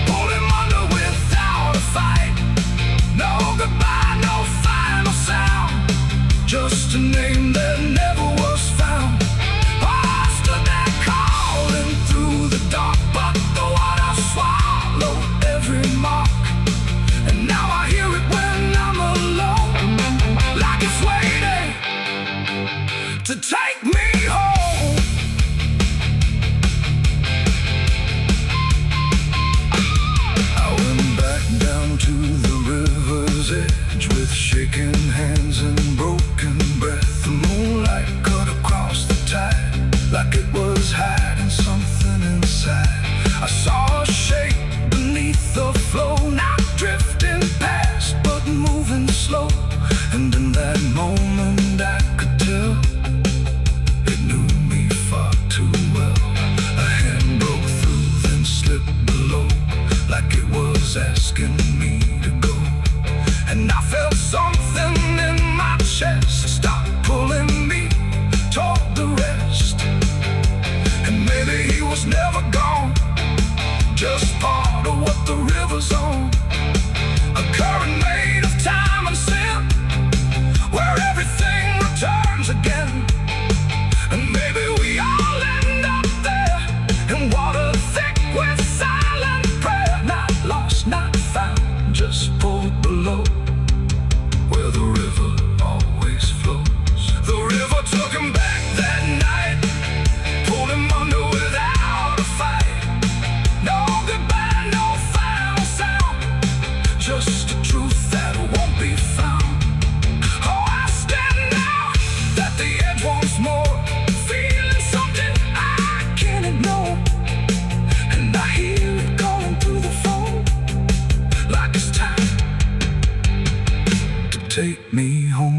pulled him under without a fight. No goodbye, no final sound, just a name that never was found. I stood there calling through the dark, but the water swallowed every mark. And now I hear it when I'm alone, like it's waiting to take me home. I went back down to the river's edge with shaking hands and broken breath. The moonlight cut across the tide like it was hiding something inside. I saw a shape beneath the flow, not drifting past but moving slow. And in that moment I could tell it knew me far too well. A hand broke through, then slipped below, like it was asking me to go. And I felt something in my chest stop pulling me toward the rest. And maybe he was never gone, just part of what the river's on. A current made of time and sin, where everything returns again. And maybe we all end up there, in water thick with silent prayer. Not lost, not found, just pulled below, where the river always flows. The river took him back that night, pulled him under without a fight. No goodbye, no final sound, just a truth that won't be found. Oh, I stand now at the edge once more, feeling something I can't ignore. And I hear it calling through the phone, like it's time to take me home.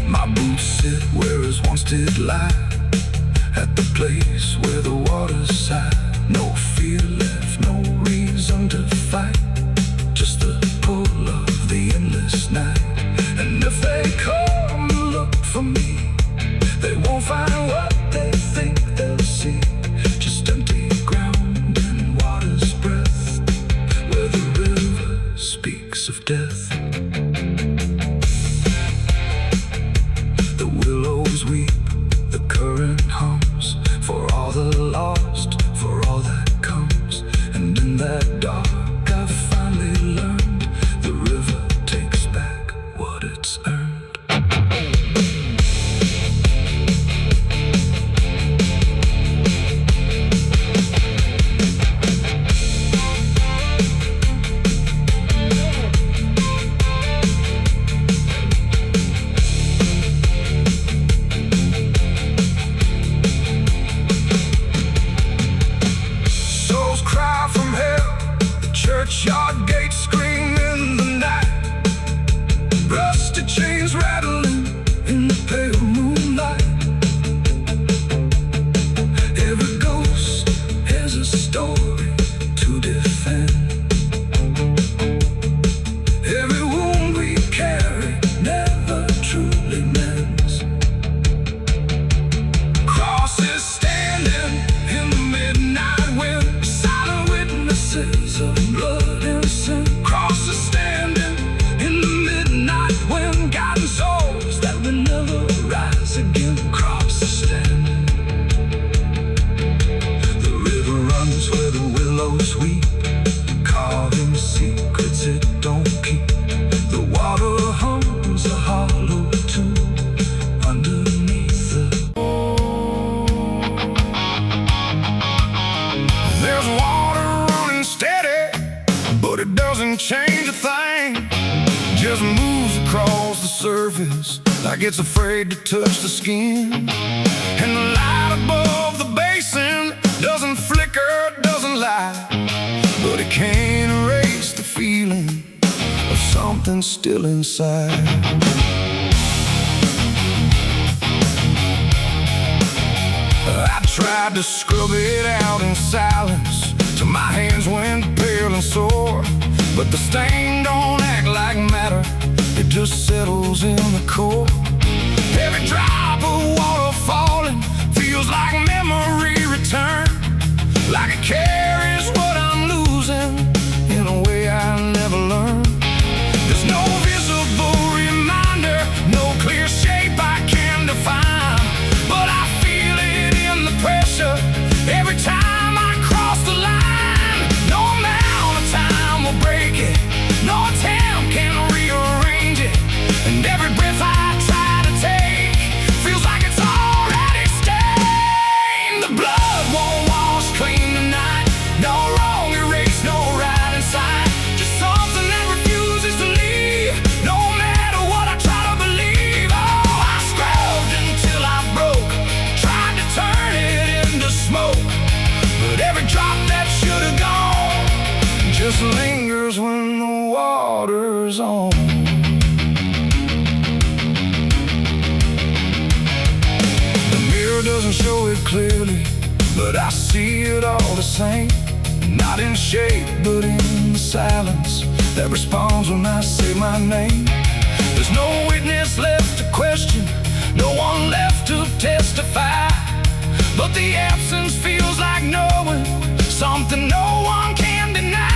My boots sit where his once did lie, at the place where the water's sigh. No fear left, no reason to fight, just the pull of the endless night. And if they come to look for me, they won't find what they think they'll see, just empty ground and water's breath, where the river speaks of death. The willows weep, the current hums, for all the lost, for all that comes. And in that dark I finally learned, the river takes back what it's earned. Souls cry from hell, the churchyard gates scream in the night. Rusty chains rattling in the pale moonlight. Every ghost has a story to defend. Every wound we carry never truly mends. Crosses standing in the midnight wind, silent witnesses of blood and sin. Crosses standing in the midnight wind, guiding souls that will never rise again. Crosses standing. The river runs where the willows weep, carving secrets it don't keep. The water hums a hollow tune underneath the. There's water running steady, but it doesn't change a thing. Just moves across the surface like it's afraid to touch the skin. And the light above the basin doesn't flicker, doesn't lie, but it can't erase the feeling of something still inside. I tried to scrub it out in silence, till my hands went pale and sore. But the stain don't act like matter, it just settles in the core. Every drop of water falling feels like memory return, like it carries what I'm losing in a way I never learned. There's no visible reminder, no clear shape I can define, but I feel it in the pressure every time I cross the line. No amount of time will break it, no attempt can rearrange it, and every breath I try to take feels like it's already stained. The blood won't wash clean tonight, no wrong erased, no right inside, just something that refuses to leave, no matter what I try to believe. Oh, I scrubbed until I broke, tried to turn it into smoke, but every drop that should have gone just lingers when the water's on. The mirror doesn't show it clearly, but I see it all the same. Not in shape, but in the silence that responds when I say my name. There's no witness left to question, no one left to testify, but the absence feels like knowing something no one can deny.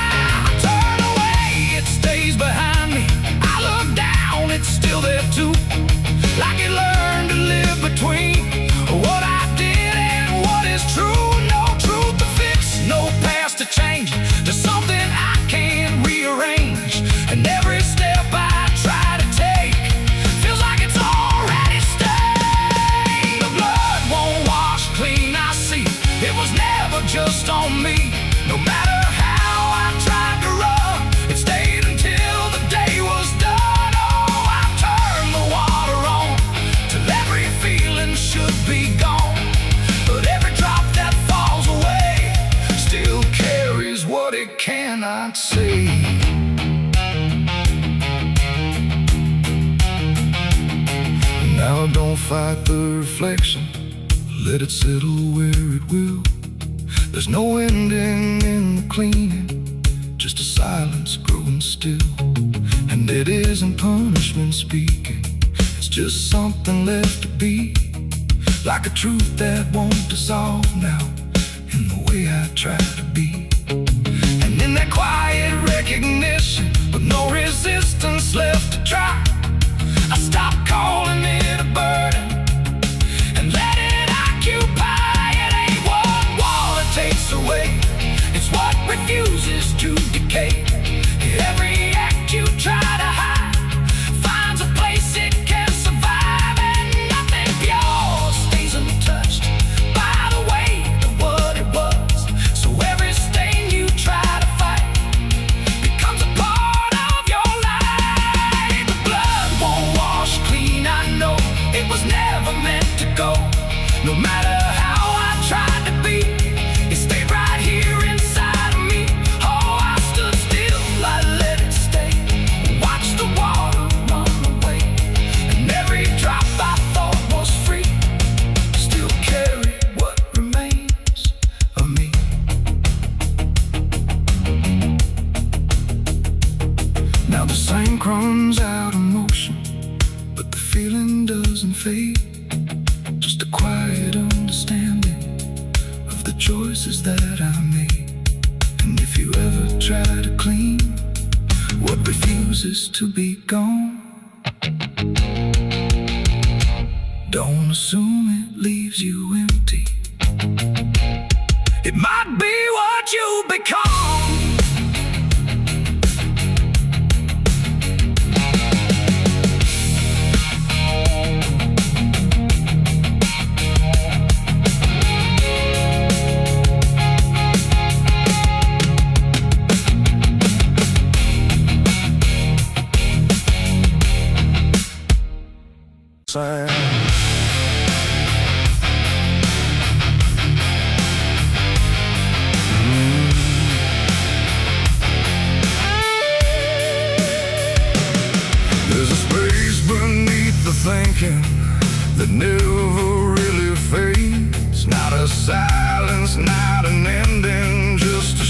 I turn away, it stays behind me. I look down, it's still there too, like it learned to live between what I did and what is true. No truth to fix, no past to change, there's something I can't rearrange, and every step I try to take feels like it's already stained. The blood won't wash clean, I see it was never just on me. No matter how I tried to run, it stayed until the day was done. Oh, I turned the water on till every feeling should be gone, but every drop that falls away still carries what it cannot see. Now don't fight the reflection, let it settle where it will. There's no ending in the cleaning, just a silence growing still. And it isn't punishment speaking, it's just something left to be, like a truth that won't dissolve now in the way I try to be. And in that quiet recognition, with no resistance left to try, I stop calling it a burden and let it occupy. It ain't what water takes away, it's what refuses to decay. Every act you try to hide finds a place it can survive, and nothing pure stays untouched by the weight of what it was. So every stain you try to fight becomes a part of your life. The blood won't wash clean, I know it was never meant to go. No matter how I tried to be, it stayed right here inside of me. Oh, I stood still, I let it stay, watched the water run away, and every drop I thought was free still carried what remains of me. Now the sink runs out of motion, but the feeling doesn't fade, just a quiet understanding of the choices that I made. And if you ever try to clean what refuses to be gone, don't assume it leaves you empty. It might be what you become. thinking that never really fades. Not a silence, not an ending, just a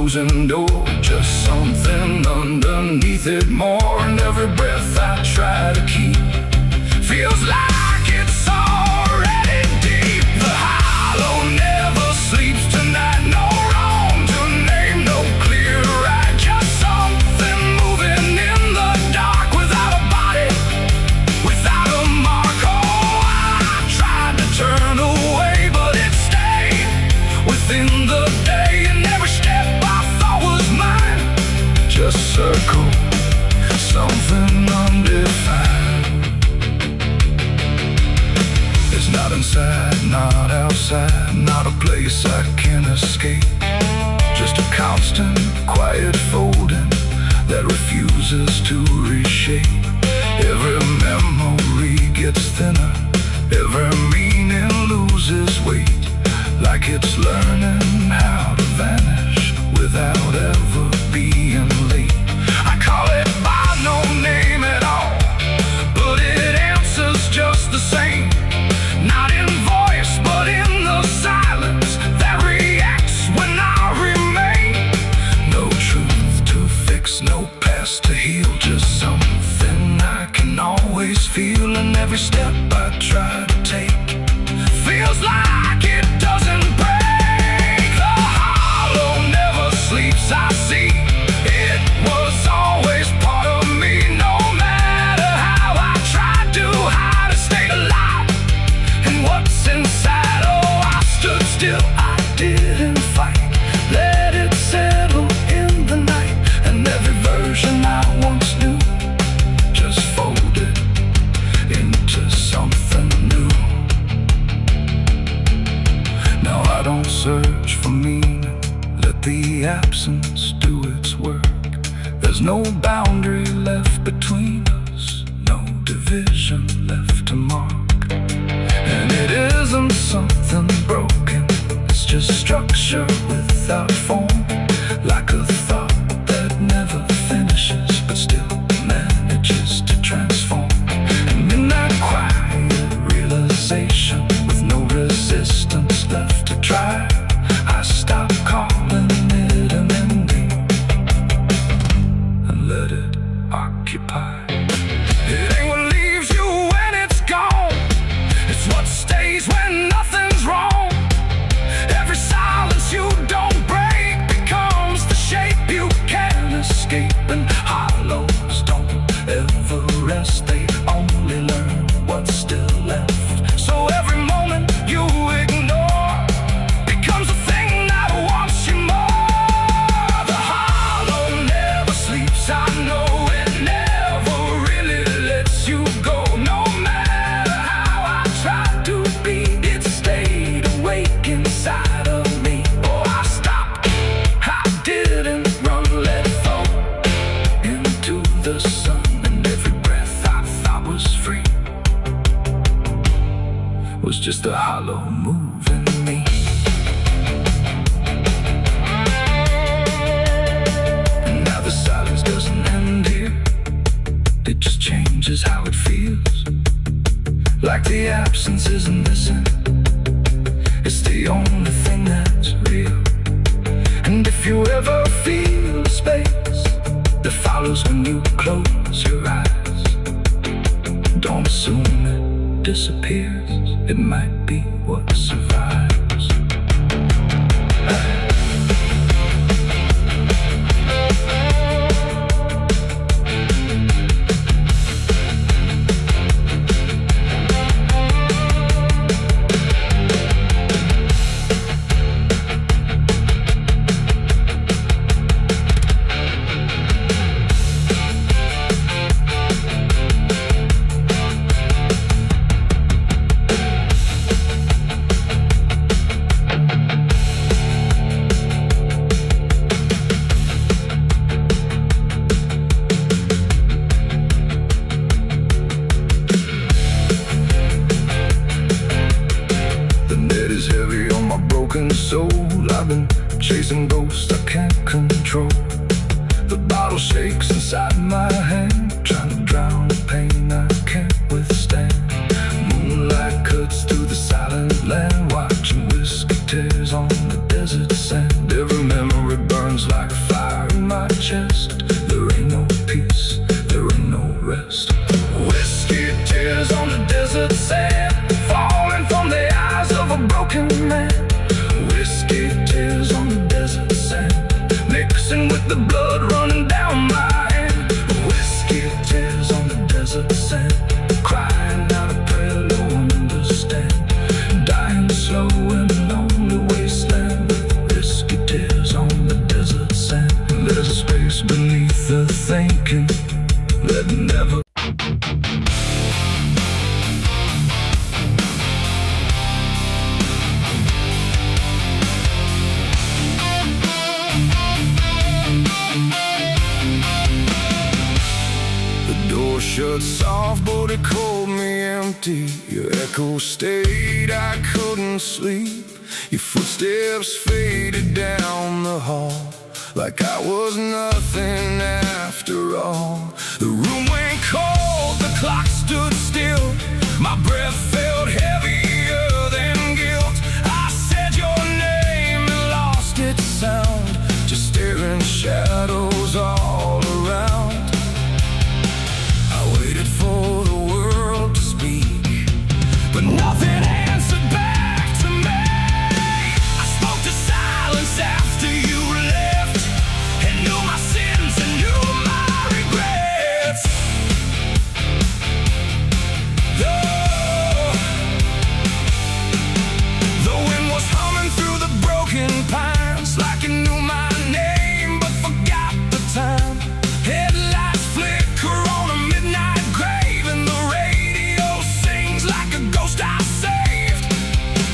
closing door, just something underneath it more. And every breath I try to keep feels like it's already deep. The hollow never sleeps tonight, no wrong to name, no clear right, just something moving in the dark without a body, without a mark. Oh, I tried to turn away, but it stayed within the day, and every step I thought was mine just circle, something undefined. It's not inside, not outside, not a place I can escape, just a constant, quiet folding that refuses to reshape. Every memory gets thinner, every meaning loses weight, like it's learning how to vanish without ever being late. I call it by no name at all, but it answers just the same. Not in voice, but in the silence that reacts when I remain. No truth to fix, no past to heal, just something I can always feel. And every step I try to take feels like it doesn't break. The hollow never sleeps, I see. It was always part of me, no matter how I tried to hide or stay alive. And what's inside, oh, I stood still, I didn't fight, let it settle in the night. And every version I once knew just folded into something new. Now I don't search for meaning, let the absence do its work. There's no boundary left between us, no division left to mark. And it isn't something broken, it's just structure without form, like a thought that never finishes but still manages to transform. And in that quiet realization, with no resistance left to try, I stop calling it an ending and let it occupy. It ain't what leaves you when it's gone, it's what stays when nothing's wrong. Every silence you don't break becomes the shape you can't escape. And hollows don't ever rest, they only learn what's still left. So every moment you ignore becomes a thing that wants you more. The hollow never sleeps, I know it never really lets you go. No matter how I tried to be, it stayed awake inside of me. Oh, I stopped, I didn't run, let it fall into the sun. And every breath I thought was free was just a hollow moving me. And now the silence doesn't end here, it just changes how it feels. Like the absence isn't missing, it's the only thing that's real. And if you ever feel the space that follows when you close your eyes, don't assume it disappears, it might be what survives. soul. I've been chasing ghosts I can't control. The bottle shakes inside my hand, trying to drown the pain I can't withstand. Moonlight cuts through the silent land, watching whiskey tears on the desert sand. Every memory burns like like fire in my chest. There ain't no peace, there ain't no rest. Whiskey tears on the desert sand, falling from the eyes of a broken man. Whiskey tears on the desert sand, mixing with the blood running down my hand. Whiskey tears on the desert sand, crying out a prayer no one understands. Dying slow in a lonely wasteland, whiskey tears on the desert sand. There's a space beneath the thinking that never. Shut soft, but it called me empty. Your echo stayed, I couldn't sleep. Your footsteps faded down the hall, like I was nothing after all. The room went cold, the clock stood still. My breath felt heavier than guilt. I said your name and lost its sound, just staring shadows all around. Waited for the world to speak, but nothing answered back to me. I spoke to silence after you left, and knew my sins and knew my regrets. The wind was humming through the broken pines, like it knew my name but forgot the time. Headlights flicker on a midnight grave, and the radio sings like a ghost I saved.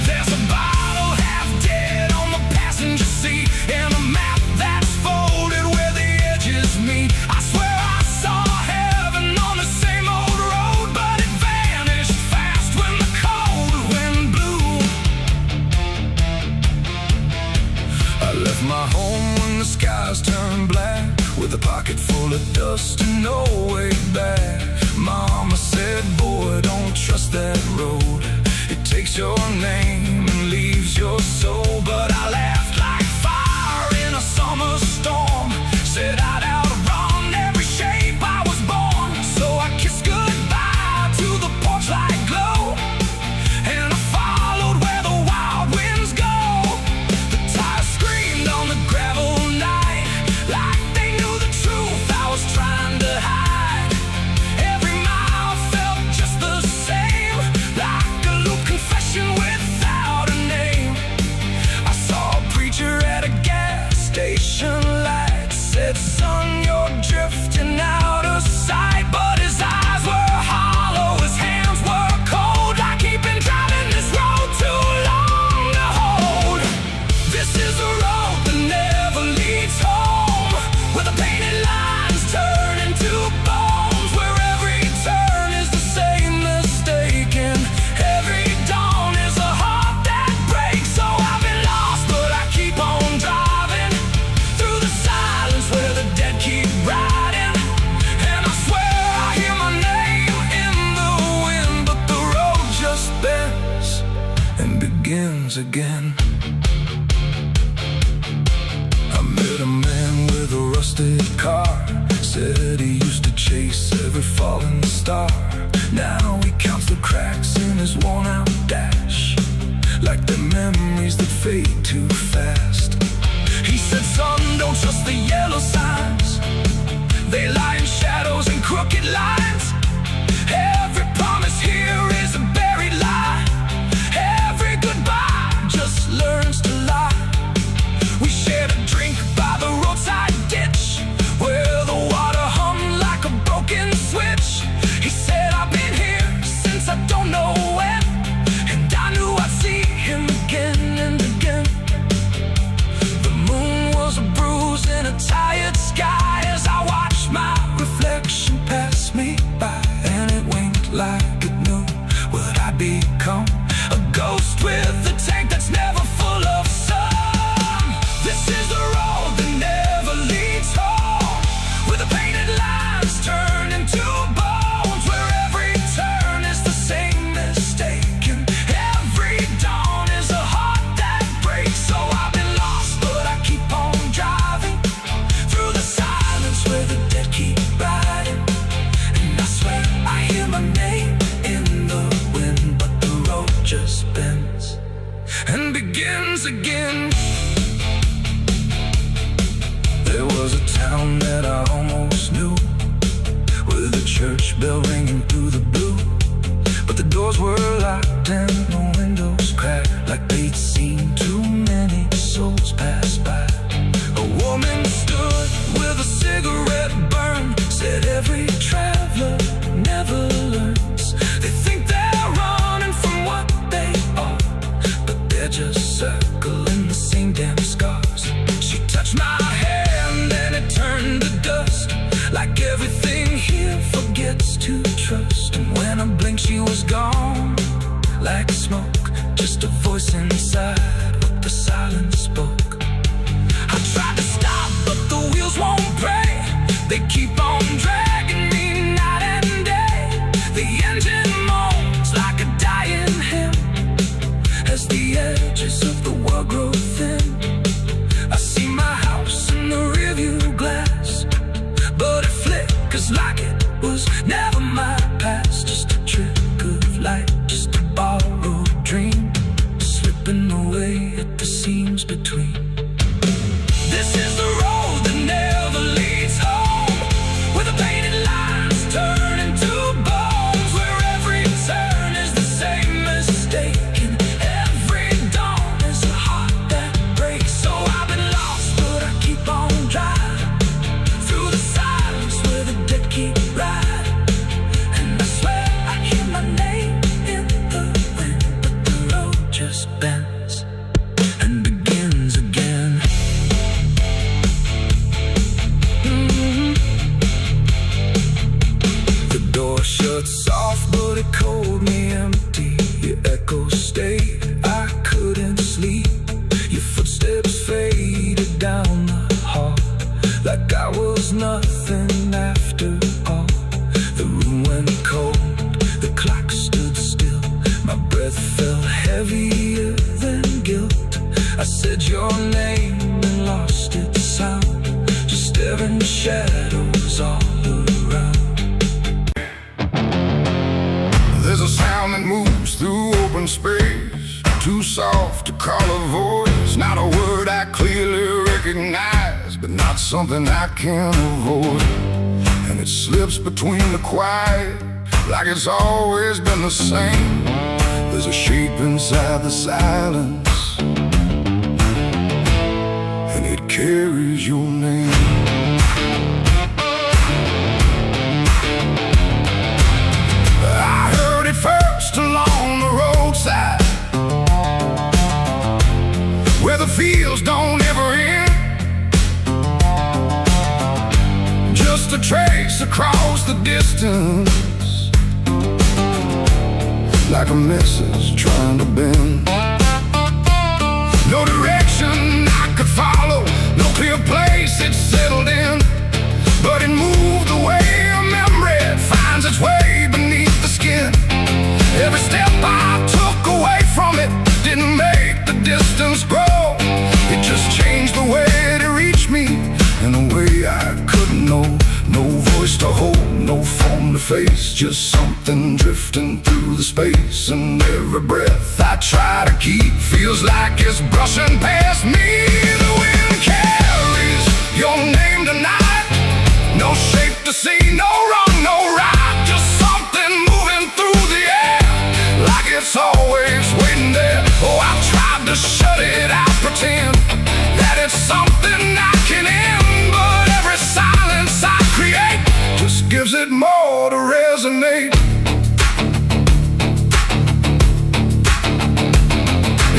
There's a bottle half dead on the passenger seat, and a map that's folded where the edges meet. I swear I saw heaven on the same old road, but it vanished fast when the cold wind blew. I left my home when the skies turned black, with a pocket full of dust and no way back. Mama said, boy, don't trust that road. It takes your name and leaves your soul. But I laughed like fire in a summer storm, said I'd outrun every shape I was born. So I kissed goodbye to the porch light glow, and I followed where the wild winds go. The tires screamed on the gravel night, like they knew the truth I was trying to hide. Every mile felt just the same, like a loop confession without a name. I saw a preacher at a gas station light, said, son, you're drifting out of sight. But his eyes were hollow, his hands were cold, like he'd been driving this road too long to hold. This is a road that never leads home, where the painted lines turn into bones, where every turn is the same mistake, and every dawn is a heart that breaks. So I've been lost, but I keep on driving through the silence where the dead keep riding. And I swear I hear my name in the wind, but the road just bends and begins again. I met a man with a rusted car, said he used to chase every falling star. Now he counts the cracks in his worn-out dash, like the memories that fade too fast. He said, son, don't trust the yellow signs, they lie in shadows and crooked lines. Every promise here is a buried lie, every goodbye just learns to lie. We shared a drink by the roadside ditch, where the water hummed like a broken switch. He said, I've been here since I don't know when, and I knew I'd see him again and again. The moon was a bruise in a tide, again. There was a town that I almost knew, with a church bell ringing through the blue. But the doors were locked and the windows cracked, like they'd seen too many souls pass by. A woman stood with a cigarette burn, said every traveler never learns. They think they're running from what they are, but they're just circling the same damn scars. She touched my hand and it turned to dust, like everything here forgets to trust. And when I blinked she was gone, like smoke, just a voice inside what the silence spoke. I tried to stop but the wheels won't break, they keep on dragging me night and day. The engine moans like a dying hymn as the edges of the world grow thin. I see my house in the rearview glass, but it flickers like it was never my past. Just a trick of light, just a borrowed dream, slipping away at the seams between. This is the road that never leads home, where the painted lines turn into bones, where every turn is the same mistake, and every dawn is a heart that breaks. So I've been lost, but I keep on driving through the silence where the dead keep riding. And I swear I hear my name in the wind, but the road just bends and begins again. The door shut soft, but it cold me empty. Your echo stayed, I couldn't sleep. Your footsteps faded down the hall, like I was nothing after all. The room went cold, the clock stood still. My breath felt heavier than guilt. I said your name and lost its sound, just staring shadows all around. There's a sound that moves through open space, too soft to call a voice. Not a word I clearly recognize, but not something I can avoid. And it slips between the quiet, like it's always been the same. There's a shape inside the silence, and it carries your name. I heard it first along the roadside, where the fields don't ever end. Just a trace across the distance, like a message trying to bend. No direction I could follow, no clear place it settled in, but it moved the way a memory finds its way beneath the skin. Every step I took away from it didn't make the distance grow, it just changed the way it reached me in a way I couldn't know. No voice to hold, no form to face, just something drifting through the space. And every breath I try to keep feels like it's brushing past me. The wind carries your name tonight, no shape to see, no wrong, no right, just something moving through the air, like it's always waiting there. Oh, I've tried to shut it out, pretend that it's something I can end, but every silence I create just gives it more to resonate.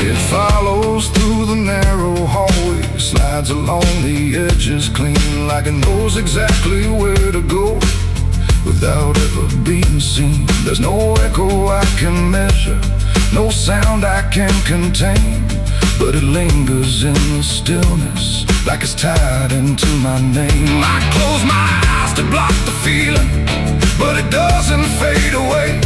It follows through the narrow hallway, slides along the edges clean, like it knows exactly where to go without ever being seen. There's no echo I can measure, no sound I can contain, but it lingers in the stillness, like it's tied into my name. I close my eyes to block the feeling, but it doesn't fade away.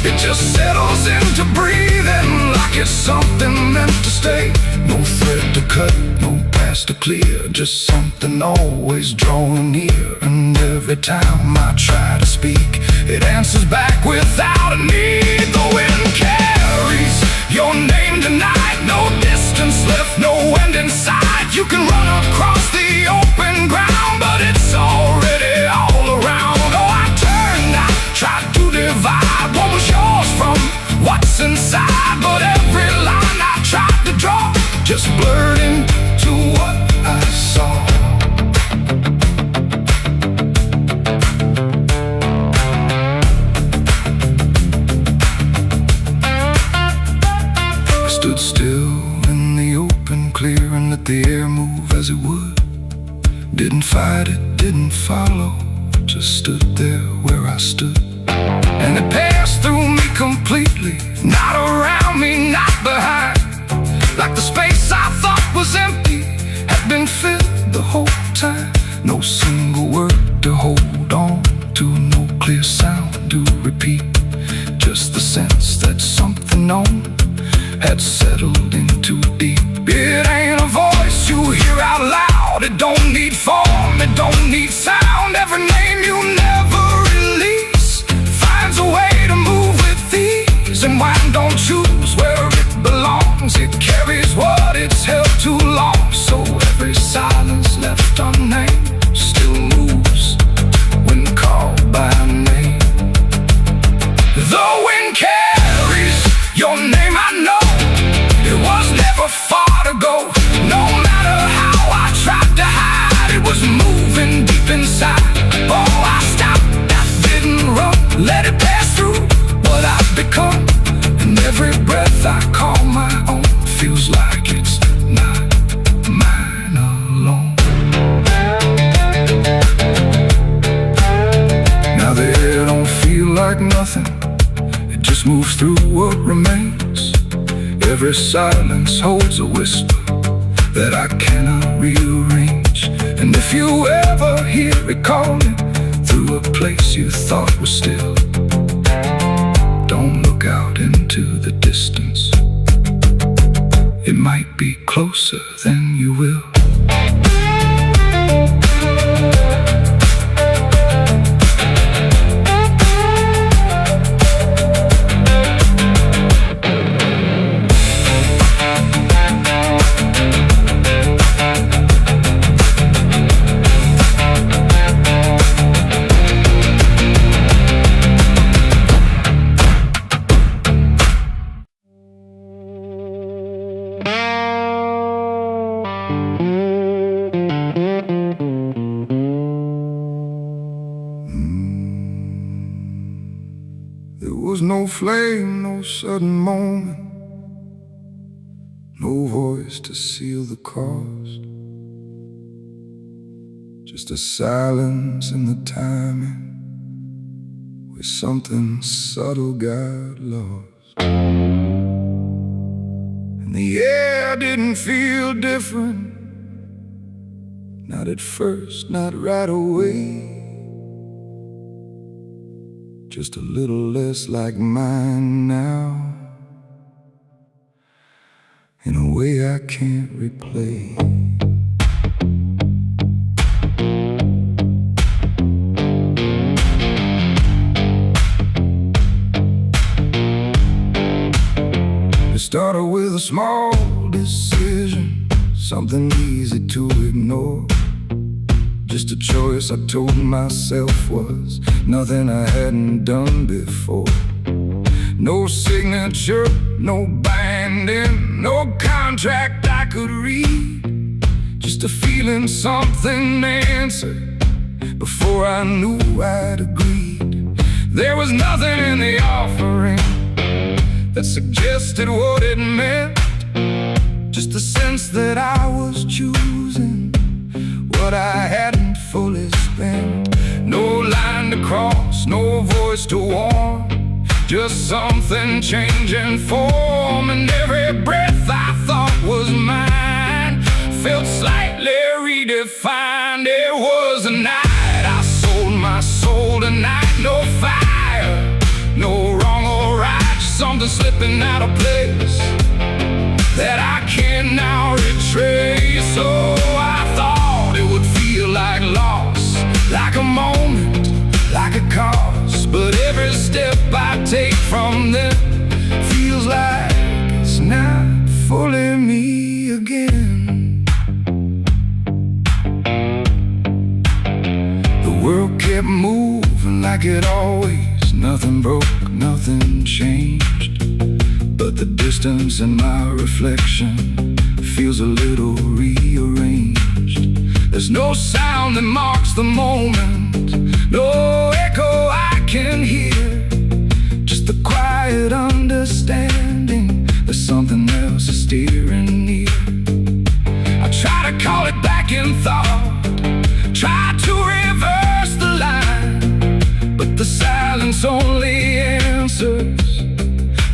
It just settles into breathing, like it's something meant to stay. No thread to cut, no past to clear, just something always drawing near. And every time I try to speak, it answers back without a need. The wind carries your name tonight, no distance left, no end in sight. You can run across the open ground, but it's already all around. Oh, I turned, I tried to divide what was yours from what's inside, but every line I tried to draw just blurred into what I saw. I stood still in the open clear and let the air move as it would. Didn't fight it, didn't follow, just stood there where I stood. And it passed through me completely, not around me, not behind. Like the space I thought was empty had been filled the whole time. No single word to hold on to, no clear sound to repeat. Just the sense that something known had settled in too deep. It ain't a voice you hear out loud. It don't need form, it don't need sound. Every name you never release finds a way to move with ease. And wine don't choose where it belongs. It carries what it's held too long. So every silence left unnamed still moves when called by name. The wind carries your name, I know. It was never far to go. No matter how I tried to hide, it was moving deep inside. Oh, I stopped, I didn't run, let it pass through what I've become. And every breath I call my own feels like it's not mine alone. Now the air don't feel like nothing, it just moves through what remains. Every silence holds a whisper that I cannot rearrange. And if you ever hear it calling through a place you thought was still, don't look out into the distance. It might be closer than you will. There was no flame, no sudden moment, no voice to seal the cost. Just a silence in the timing where something subtle got lost. And the air didn't feel different, not at first, not right away. Just a little less like mine now, in a way I can't replay. It started with a small decision, something easy to ignore. Just a choice I told myself was nothing I hadn't done before. No signature, no binding, no contract I could read. Just a feeling something answered before I knew I'd agreed. There was nothing in the offering that suggested what it meant. Just the sense that I was choosing what I hadn't fully spent. No line to cross, no voice to warn, just something changing form. And every breath I thought was mine felt slightly redefined. It was a night I sold my soul tonight. No fire, no wrong or right, just something slipping out of place that I can now retrace. So I thought it would feel like loss, like a moment, like a cause. But every step I take from them feels like it's not fully me again. kept moving like it always. Nothing broke, nothing changed, but the distance in my reflection feels a little rearranged. There's no sound that marks the moment, no echo I can hear, just the quiet understanding that something else is steering near. I try to call it back in thought, try to reverse the line, but the silence only answers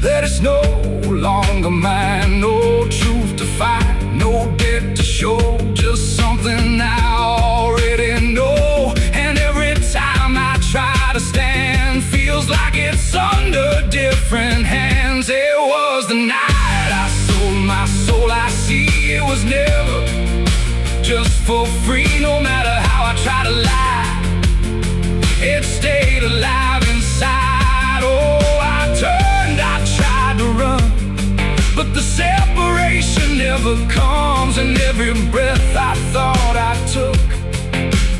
that it's no longer mine. No truth to fight, no debt to show, just something I already know. And every time I try to stand, feels like it's under different hands. It was the night I sold my soul. I see it was never just for free. No matter how I try to lie, it stayed alive inside. Oh, I turned, I tried to run, but the separation never comes. And every breath I thought I took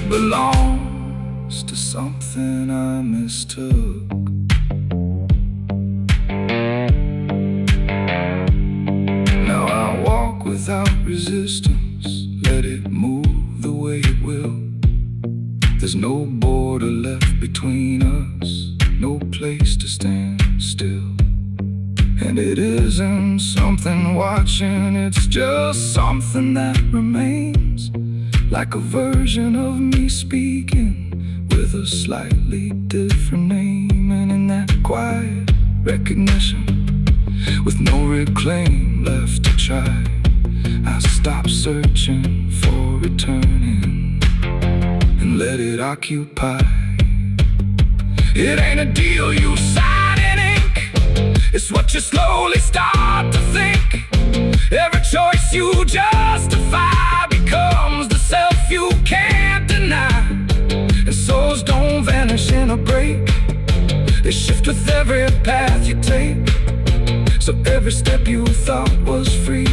belongs to something I mistook. Now I walk without resistance, let it move the way it will. There's no border left between us, no place to stand still. And it isn't something watching, it's just something that remains, like a version of me speaking with a slightly different name. And in that quiet recognition, with no reclaim left to try, I stop searching for returning and let it occupy. It ain't a deal you sign in ink, it's what you slowly start to think. Every choice you justify becomes the self you can't deny. And souls don't vanish in a break, they shift with every path you take. So every step you thought was free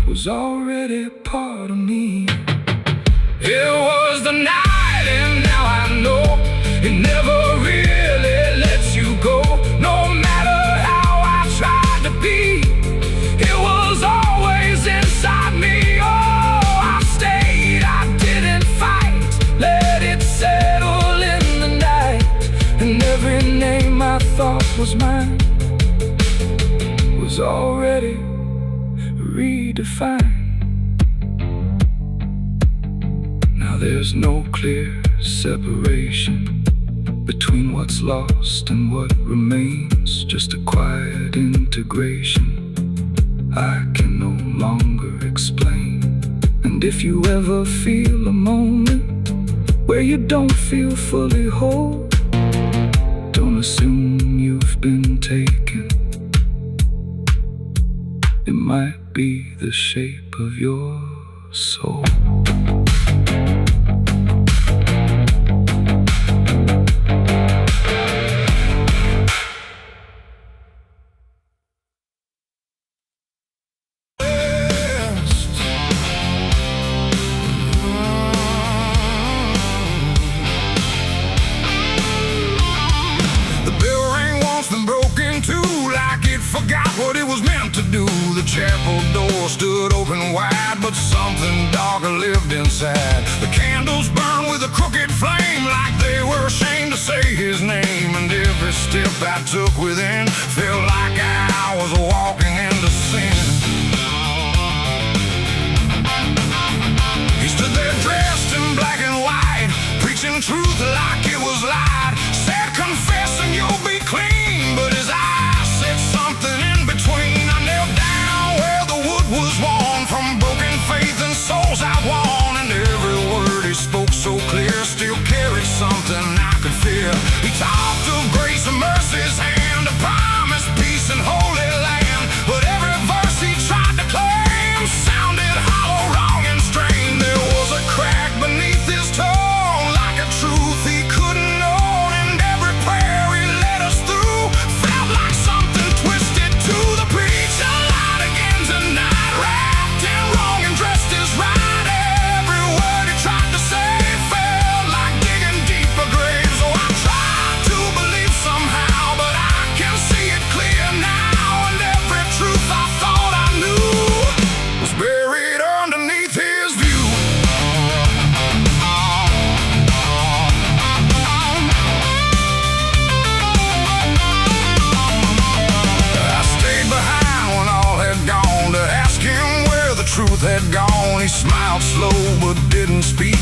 was already part of me. It was the night, and now I know it never really lets you go. No matter how I tried to be, it was always inside me. Oh, I stayed, I didn't fight, let it settle in the night. And every name I thought was mine was already redefined. Now there's no clear separation between what's lost and what remains, just a quiet integration I can no longer explain. And if you ever feel a moment where you don't feel fully whole, don't assume you've been taken. It might be the shape of your soul. Forgot what it was meant to do. The chapel door stood open wide, but something darker lived inside. The candles burned with a crooked flame, like they were ashamed to say his name. And every step I took within felt like I was walking into sin. He stood there dressed in black and white, preaching truth like it was light. Said, confessing you'll be clean, but his eyes said something in between. I knelt down where the wood was worn from broken faith and souls I won. And every word he spoke so clear still carried something I could feel. He talked of grace and mercy's hand, a promise, peace and holy land. But every verse he tried to claim sounded hollow, wrong and strained. There was a crack beneath his tone, like a truth he couldn't know.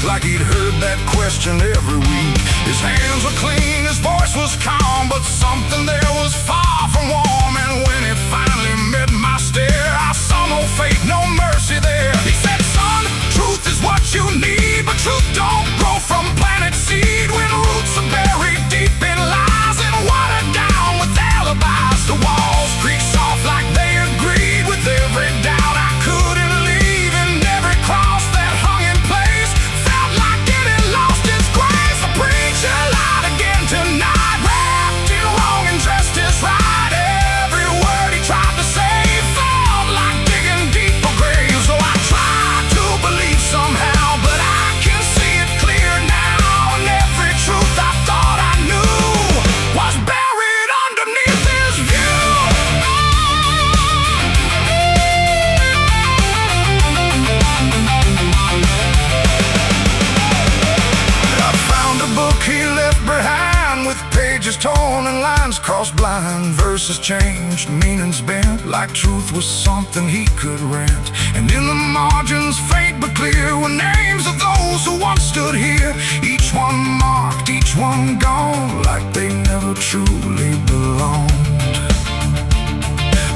like he'd heard that question every week. His hands were clean, his voice was calm, but something there was far from warm. And when he finally met my stare, I saw no fate, no mercy there. He said, son, truth is what you need, but truth don't grow from planet seed. When roots are buried deep in lies and watered down with alibis, the walls creak soft like they agreed with every doubt I couldn't leave. And every cross that hung in place felt like it had lost its grace. The preacher lied again tonight, wrapped in wrong and dressed as right. Every word he tried to say felt like digging deeper graves. So I tried to believe somehow, but I can see it clear now. And every truth I thought I knew was buried underneath his view. I found a book he left behind with pages torn and lines crossed blind. Verses changed, meanings bent, like truth was something he could rent. And in the margins, faint but clear, were names of those who once stood here. Each one marked, each one gone, like they never truly belonged.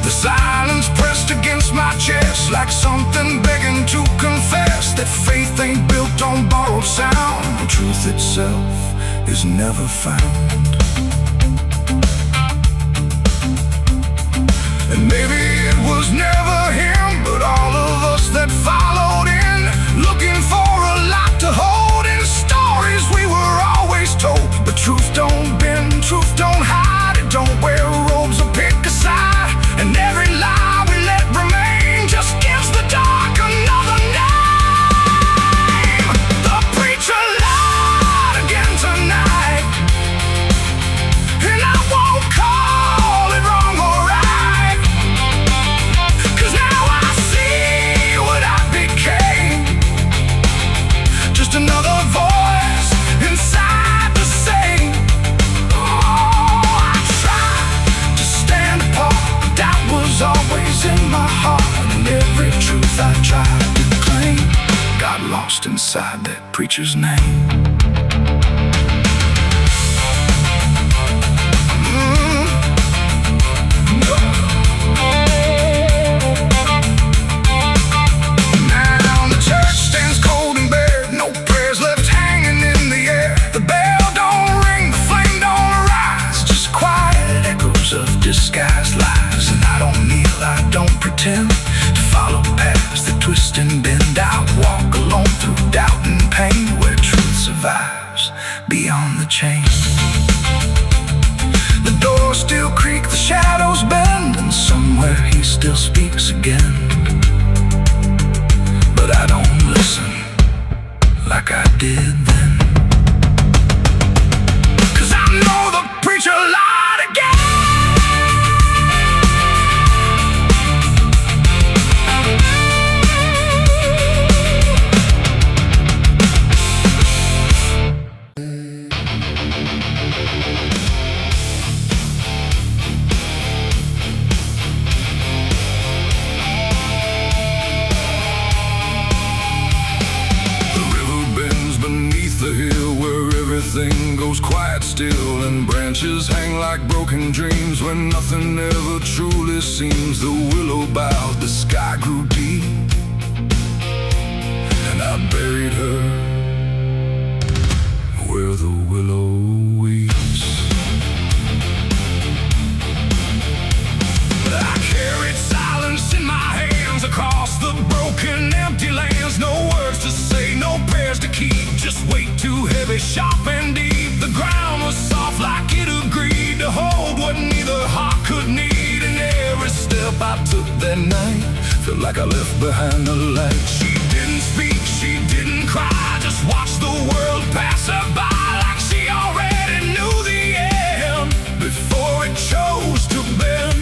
The silence pressed against my chest, like something begging to confess that faith ain't built on borrowed sound. The truth itself is never found. And maybe it was never him, but all of us that followed in, looking for a lot to hold in stories we were always told. But truth don't bend, truth don't hide, it don't wear robes or pick a side. And every lie we let remain just gives the dark another name. The preacher lied again tonight, and I won't call it wrong or right, 'cause now I see what I became. Just another voice inside the same. Oh, I tried to stand apart, but doubt was always in my heart. And every truth I tried to claim got lost inside that preacher's name. Now the church stands cold and bare, no prayers left hanging in the air. The bell don't ring, the flame don't rise, just quiet echoes of disguised lies. And I don't kneel, I don't pretend to follow paths that twist and bend. I walk alone through doubt and pain, where truth survives beyond the chain. The doors still creak, the shadows bend, and somewhere he still speaks again. But I don't listen like I did then, 'cause I know the preacher lied again. Everything goes quiet still, and branches hang like broken dreams. When nothing ever truly seems, the willow bowed, the sky grew deep, and I buried her where the willow weeps. I carried silence in my hands across the broken, empty lands. No words to say, no prayers to keep, just weight too heavy, sharp and deep. The ground was soft like it agreed to hold what neither heart could need. And every step I took that night felt like I left behind a light. She didn't speak, she didn't cry, just watched the world pass her by, like she already knew the end before it chose to bend.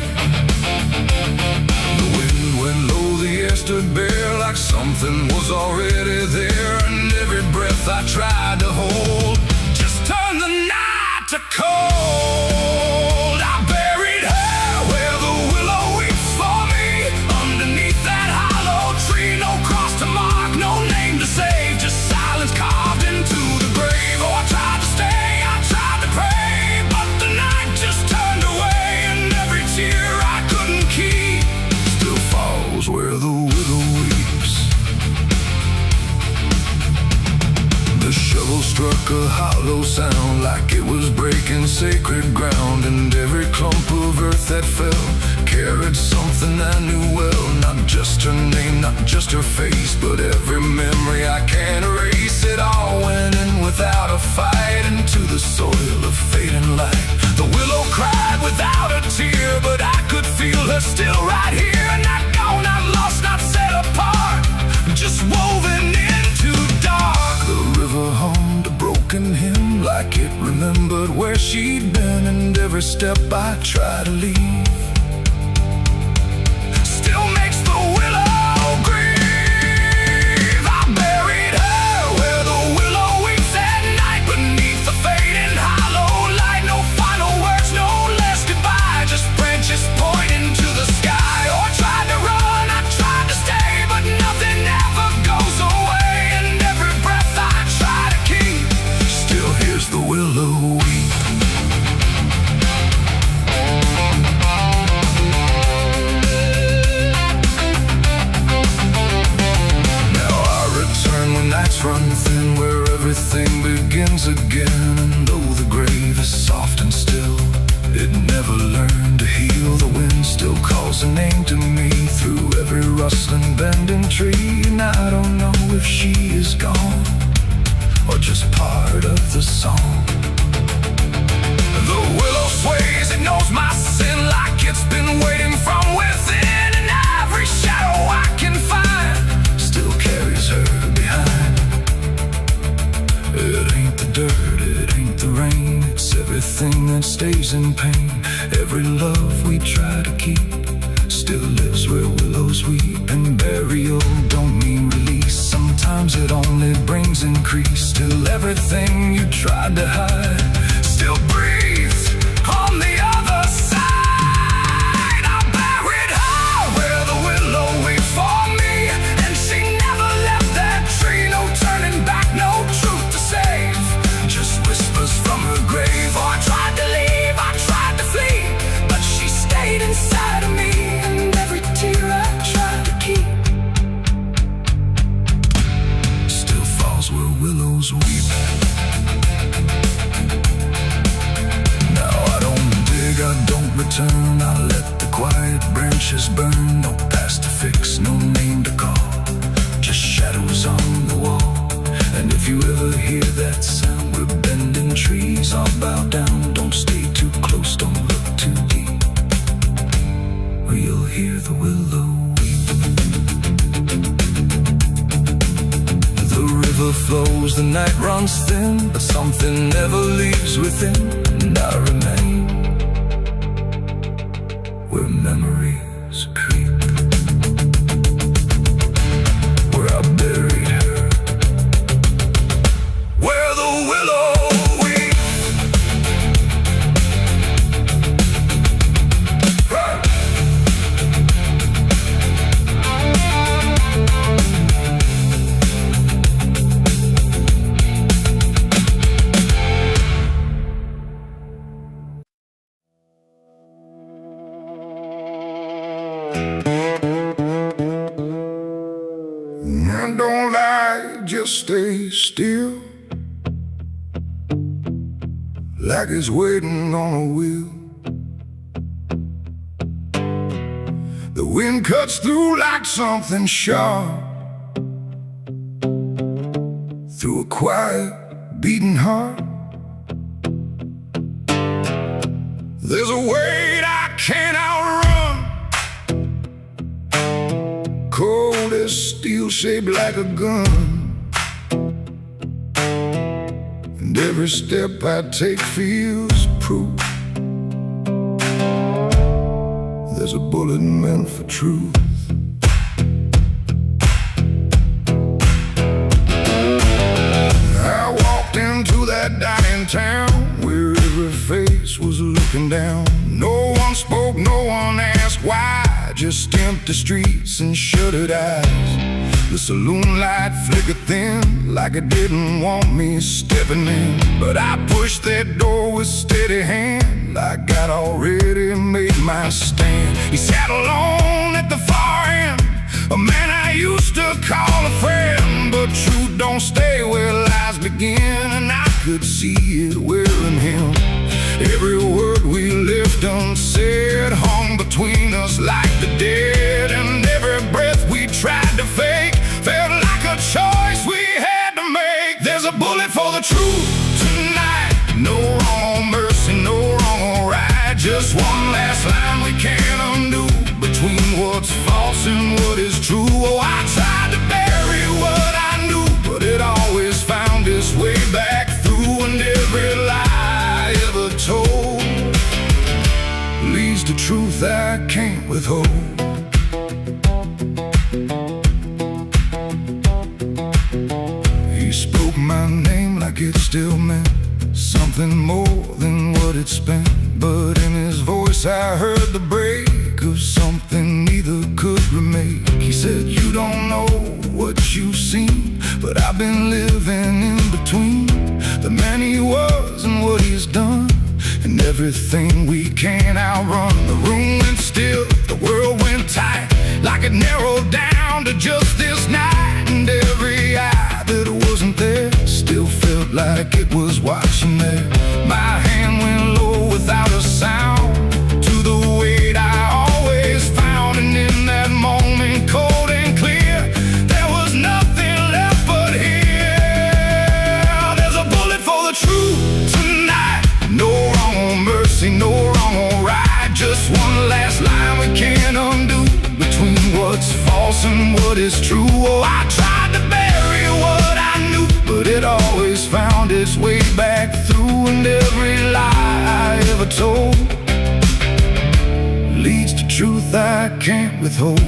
The wind went low, the air stood bare, like something was already there. And every breath I tried to hold just turned the night to cold. I buried her where the willow weeps for me, underneath that hollow tree. No cross to mark, no name to save, just silence carved struck a hollow sound, like it was breaking sacred ground. And every clump of earth that fell carried something I knew well. Not just her name, not just her face, but every memory I can't erase. It all went in without a fight, into the soil of fading light. The willow cried without a tear, but I could feel her still right here. Not gone, not lost, not set apart, just woven into dark. The river hummed a broken hymn, like it remembered where she'd been. And every step I try to leave still makes the willow grieve. I buried her where the willow weeps at night, beneath the fading hollow light. No final words, no less goodbye, just branches pointing to the sky. Or tried to run, I tried to stay, but nothing ever goes away. And every breath I try to keep still hears the willow weep. Nights run thin, where everything begins again. And though the grave is soft and still, it never learned to heal. The wind still calls a name to me through every rustling bending tree. And I don't know if she is gone or just part of the song. The willow sways, it knows my sin, like it's been waiting from within. And every shadow I can find still carries her behind. It ain't the dirt, it ain't the rain, it's everything that stays in pain. Every love we try to keep still lives where willows weep. And burial don't mean release, sometimes it only brings increase. Still everything you tried to hide still breathes on the other side. I buried her where the willow weeps for me, and she never left that tree. No turning back, no truth to save, just whispers from her grave. Oh, I tried to leave, I tried to flee, but she stayed inside of me. And every tear I tried to keep still falls where willows weep. Now I don't dig, I don't return, I let the quiet branches burn. No past to fix, no name to call, just shadows on the wall. And if you ever hear that sound, we're bending trees, I'll bow down. Don't stay too close, don't look too deep, or you'll hear the willow weep. The river flows, the night runs thin, but something never leaves within. And I remain where memories creep, where I buried her, where the willow weeps. Don't lie, just stay still, like it's waiting on a wheel. The wind cuts through like something sharp, through a quiet, beating heart. There's a weight I can't outrun, cold as steel, shaped like a gun. And every step I take feels proof there's a bullet meant for truth. I walked into that dining town where every face was looking down. No one spoke, no one asked why, just empty streets and shuttered eyes. The saloon light flickered thin, like it didn't want me stepping in. But I pushed that door with steady hand, like I'd already made my stand. He sat alone at the far end, a man I used to call a friend. But truth don't stay where lies eyes begin, and I could see it wearing him. Every word we left unsaid hung between us like the dead, and every breath we tried to fake felt like a choice we had to make. There's a bullet for the truth tonight. No wrong or mercy, no wrong or right. Just one last line we can't undo, between what's false and what is true. Oh, I tried to bury what I knew, but it always found its way back through, and every lie ever told leads to truth I can't withhold. He spoke my name like it still meant something more than what it spent, but in his voice I heard the break of something neither could remake. He said, you don't know what you've seen, but I've been living in between the man he was and what he's done, and everything we can't outrun. The room went still, the world went tight, like it narrowed down to just this night, and every eye that wasn't there still felt like it was watching there. My hand went low without a sound to the weight I always found, and in that moment, cold and clear, there was nothing left but here. There's a bullet for the truth tonight. No wrong or mercy, no wrong or right. Just one last line we can't undo, between what's false and what is true. Oh, I tried to bury what I knew, but it always found its way back through, and every lie I ever told leads to truth I can't withhold.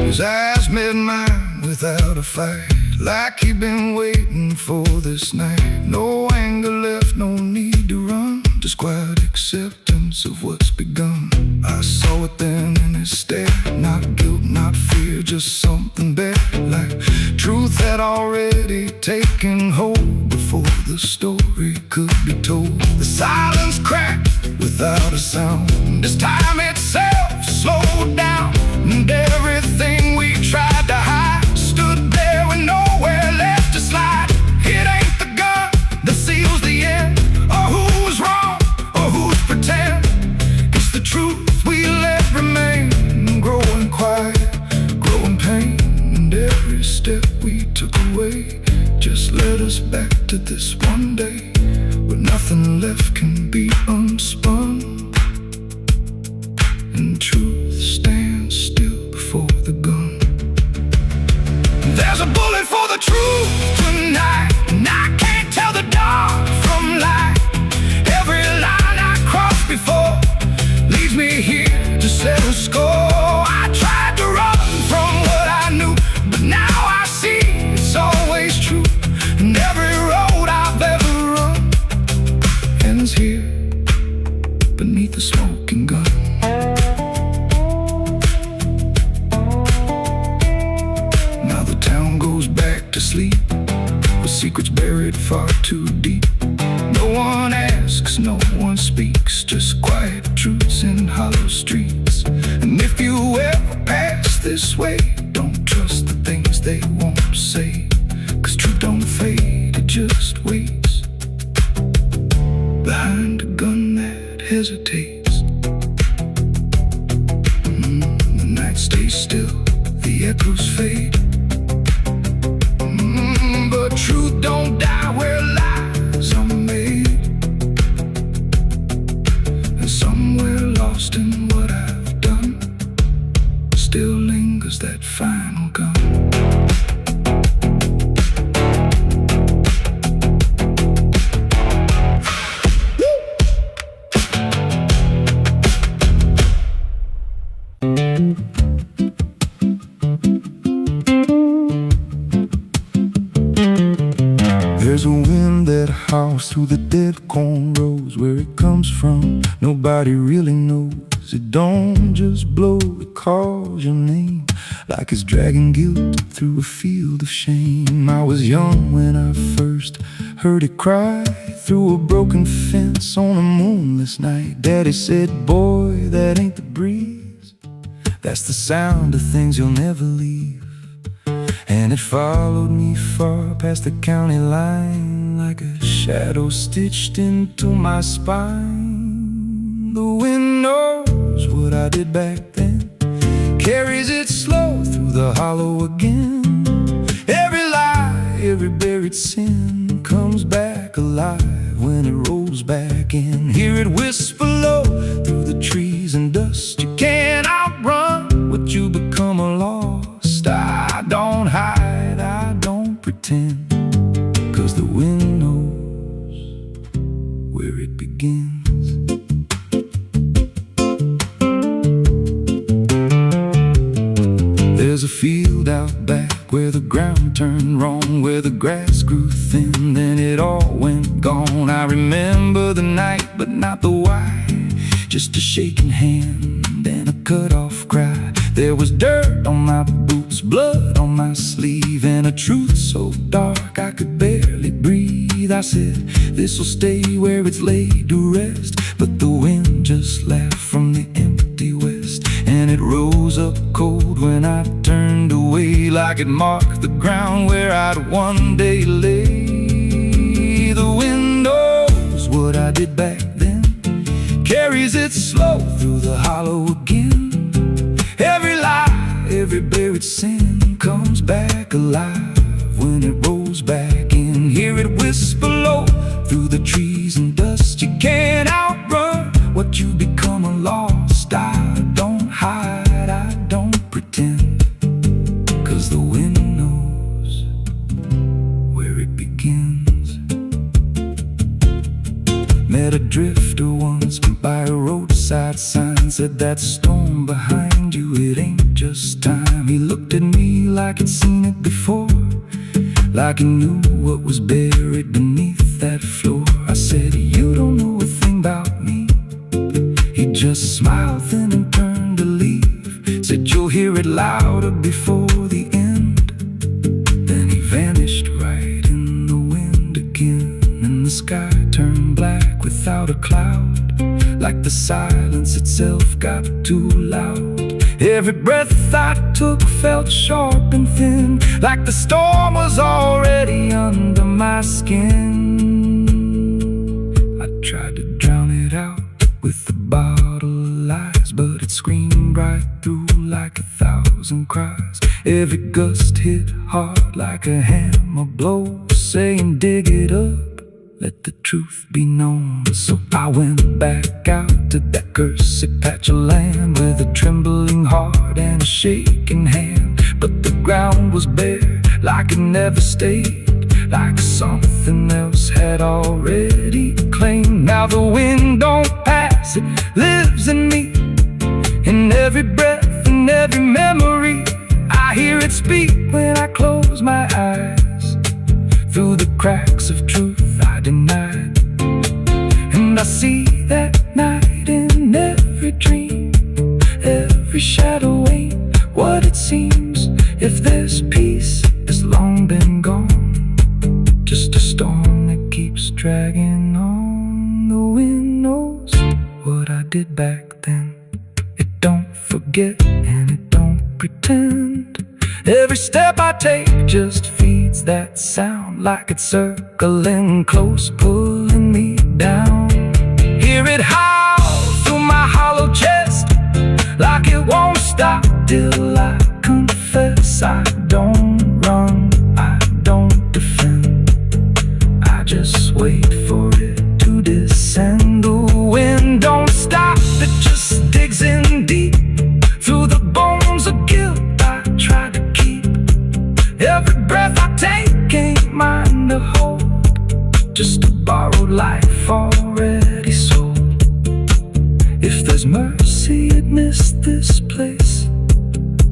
His eyes met mine without a fight, like he'd been waiting for this night. No anger left, no need to run, just quiet acceptance of what's begun. I saw it then in his stare, not guilt, not fear, just something better, like truth had already taken hold before the story could be told. The silence cracked without a sound, this time itself slowed down, and everything we tried to hide stood there with nowhere left to slide. It ain't the gun that seals the end, or who's wrong, or who's pretend. It's the truth we let remain, growing quiet, growing pain, and every step we took away just led us back to this one day, where nothing left can be unspun, and truth stands still before the gun. There's a bullet for the truth tonight, and I can't tell the dark from light. Every line I crossed before leads me here to settle score. I tried to run from what I knew, but now I see it's always true, and every road I've ever run ends here beneath the smoking gun. To sleep with secrets buried far too deep. No one asks, no one speaks, just quiet truths in hollow streets. And if you ever pass this way, don't trust the things they won't say, 'cause truth don't fade, it just waits behind a gun that hesitates. The night stays still, the echoes fade, but truth don't die where lies are made. And somewhere lost in what I've done still lingers that final gun. There's a wind that howls through the dead corn rows. Where it comes from, nobody really knows. It don't just blow, it calls your name, like it's dragging guilt through a field of shame. I was young when I first Heard it cry through a broken fence on a moonless night. Daddy said, boy, that ain't the breeze. That's the sound of things you'll never leave. And it followed me far past the county line, like a shadow stitched into my spine. The wind knows what I did back then, carries it slow through the hollow again. Every lie, every buried sin comes back alive when it rolls back in. Hear it whisper low through the trees and dust. You can't outrun what you become lost. I don't hide, I don't pretend, 'cause the wind knows where it begins. There's a field out back where the ground turned wrong, where the grass grew thin, then it all went gone. I remember the night, but not the why, just a shaking hand and a cut-off cry. There was dirt on my boots, blood on my sleeve, and a truth so dark I could barely breathe. I said, this'll stay where it's laid to rest, but the wind just laughed from the empty west, and it rose up cold when I turned away, like it marked the ground where I'd one day lay. The wind knows what I did back then, carries it slow through the hollow again. Every lie, every buried sin comes back alive when it rolls back in. Hear it whisper low through the trees and dust. You can't outrun what you become lost. I don't hide, I don't pretend, 'cause the wind knows where it begins. Met a drifter once by a roadside sign, said that storm behind you, it ain't just time. He looked at me like he'd seen it before, like he knew what was buried beneath that floor. I said, you don't know a thing about me. He just smiled thin and turned to leave, said you'll hear it louder before the end. Then he vanished right in the wind again, and the sky turned black without a cloud, like the silence itself got too loud. Every breath I took felt sharp and thin, like the storm was already under my skin. I tried to drown it out with a bottle of lies, but it screamed right through like 1,000 cries. Every gust hit hard like a hammer blow, saying dig it up, let the truth be known. So I went back out to that cursed patch of land with a trembling heart and a shaking hand. But the ground was bare, like it never stayed, like something else had already claimed. Now the wind don't pass, it lives in me, in every breath and every memory. I hear it speak when I close my eyes, through the cracks of truth I denied. And I see that night in every dream, every shadow ain't what it seems. If there's peace, it's long been gone, just a storm that keeps dragging on. The wind knows what I did back then. It don't forget and it don't pretend. Every step I take just feeds that sound, like it's circling close, pulling me down. Hear it howl through my hollow chest, like it won't stop till I confess. I don't run, I don't defend, I just wait for it to descend. The wind don't stop, it just digs in deep, through the bones of guilt I try to keep. Every breath I take ain't mine to hold, just a borrowed life already sold. If there's mercy, it missed this place,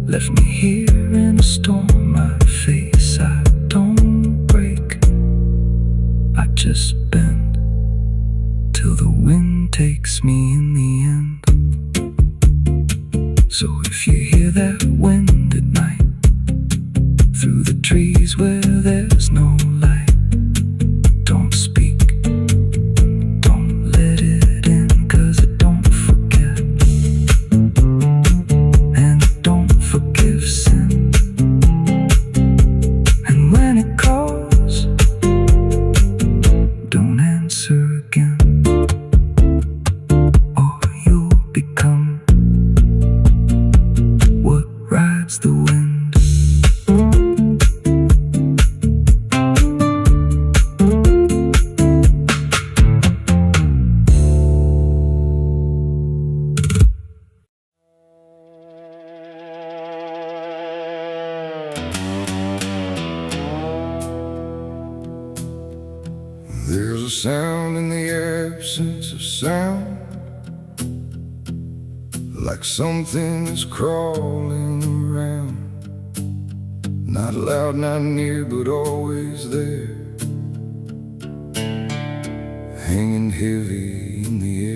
left me here in a storm I face. I don't break, I just bend, till the wind takes me in the end. So if you hear that wind at night, through the trees where there's no light, don't sound in the absence of sound, like something is crawling around, not loud, not near, but always there, hanging heavy in the air.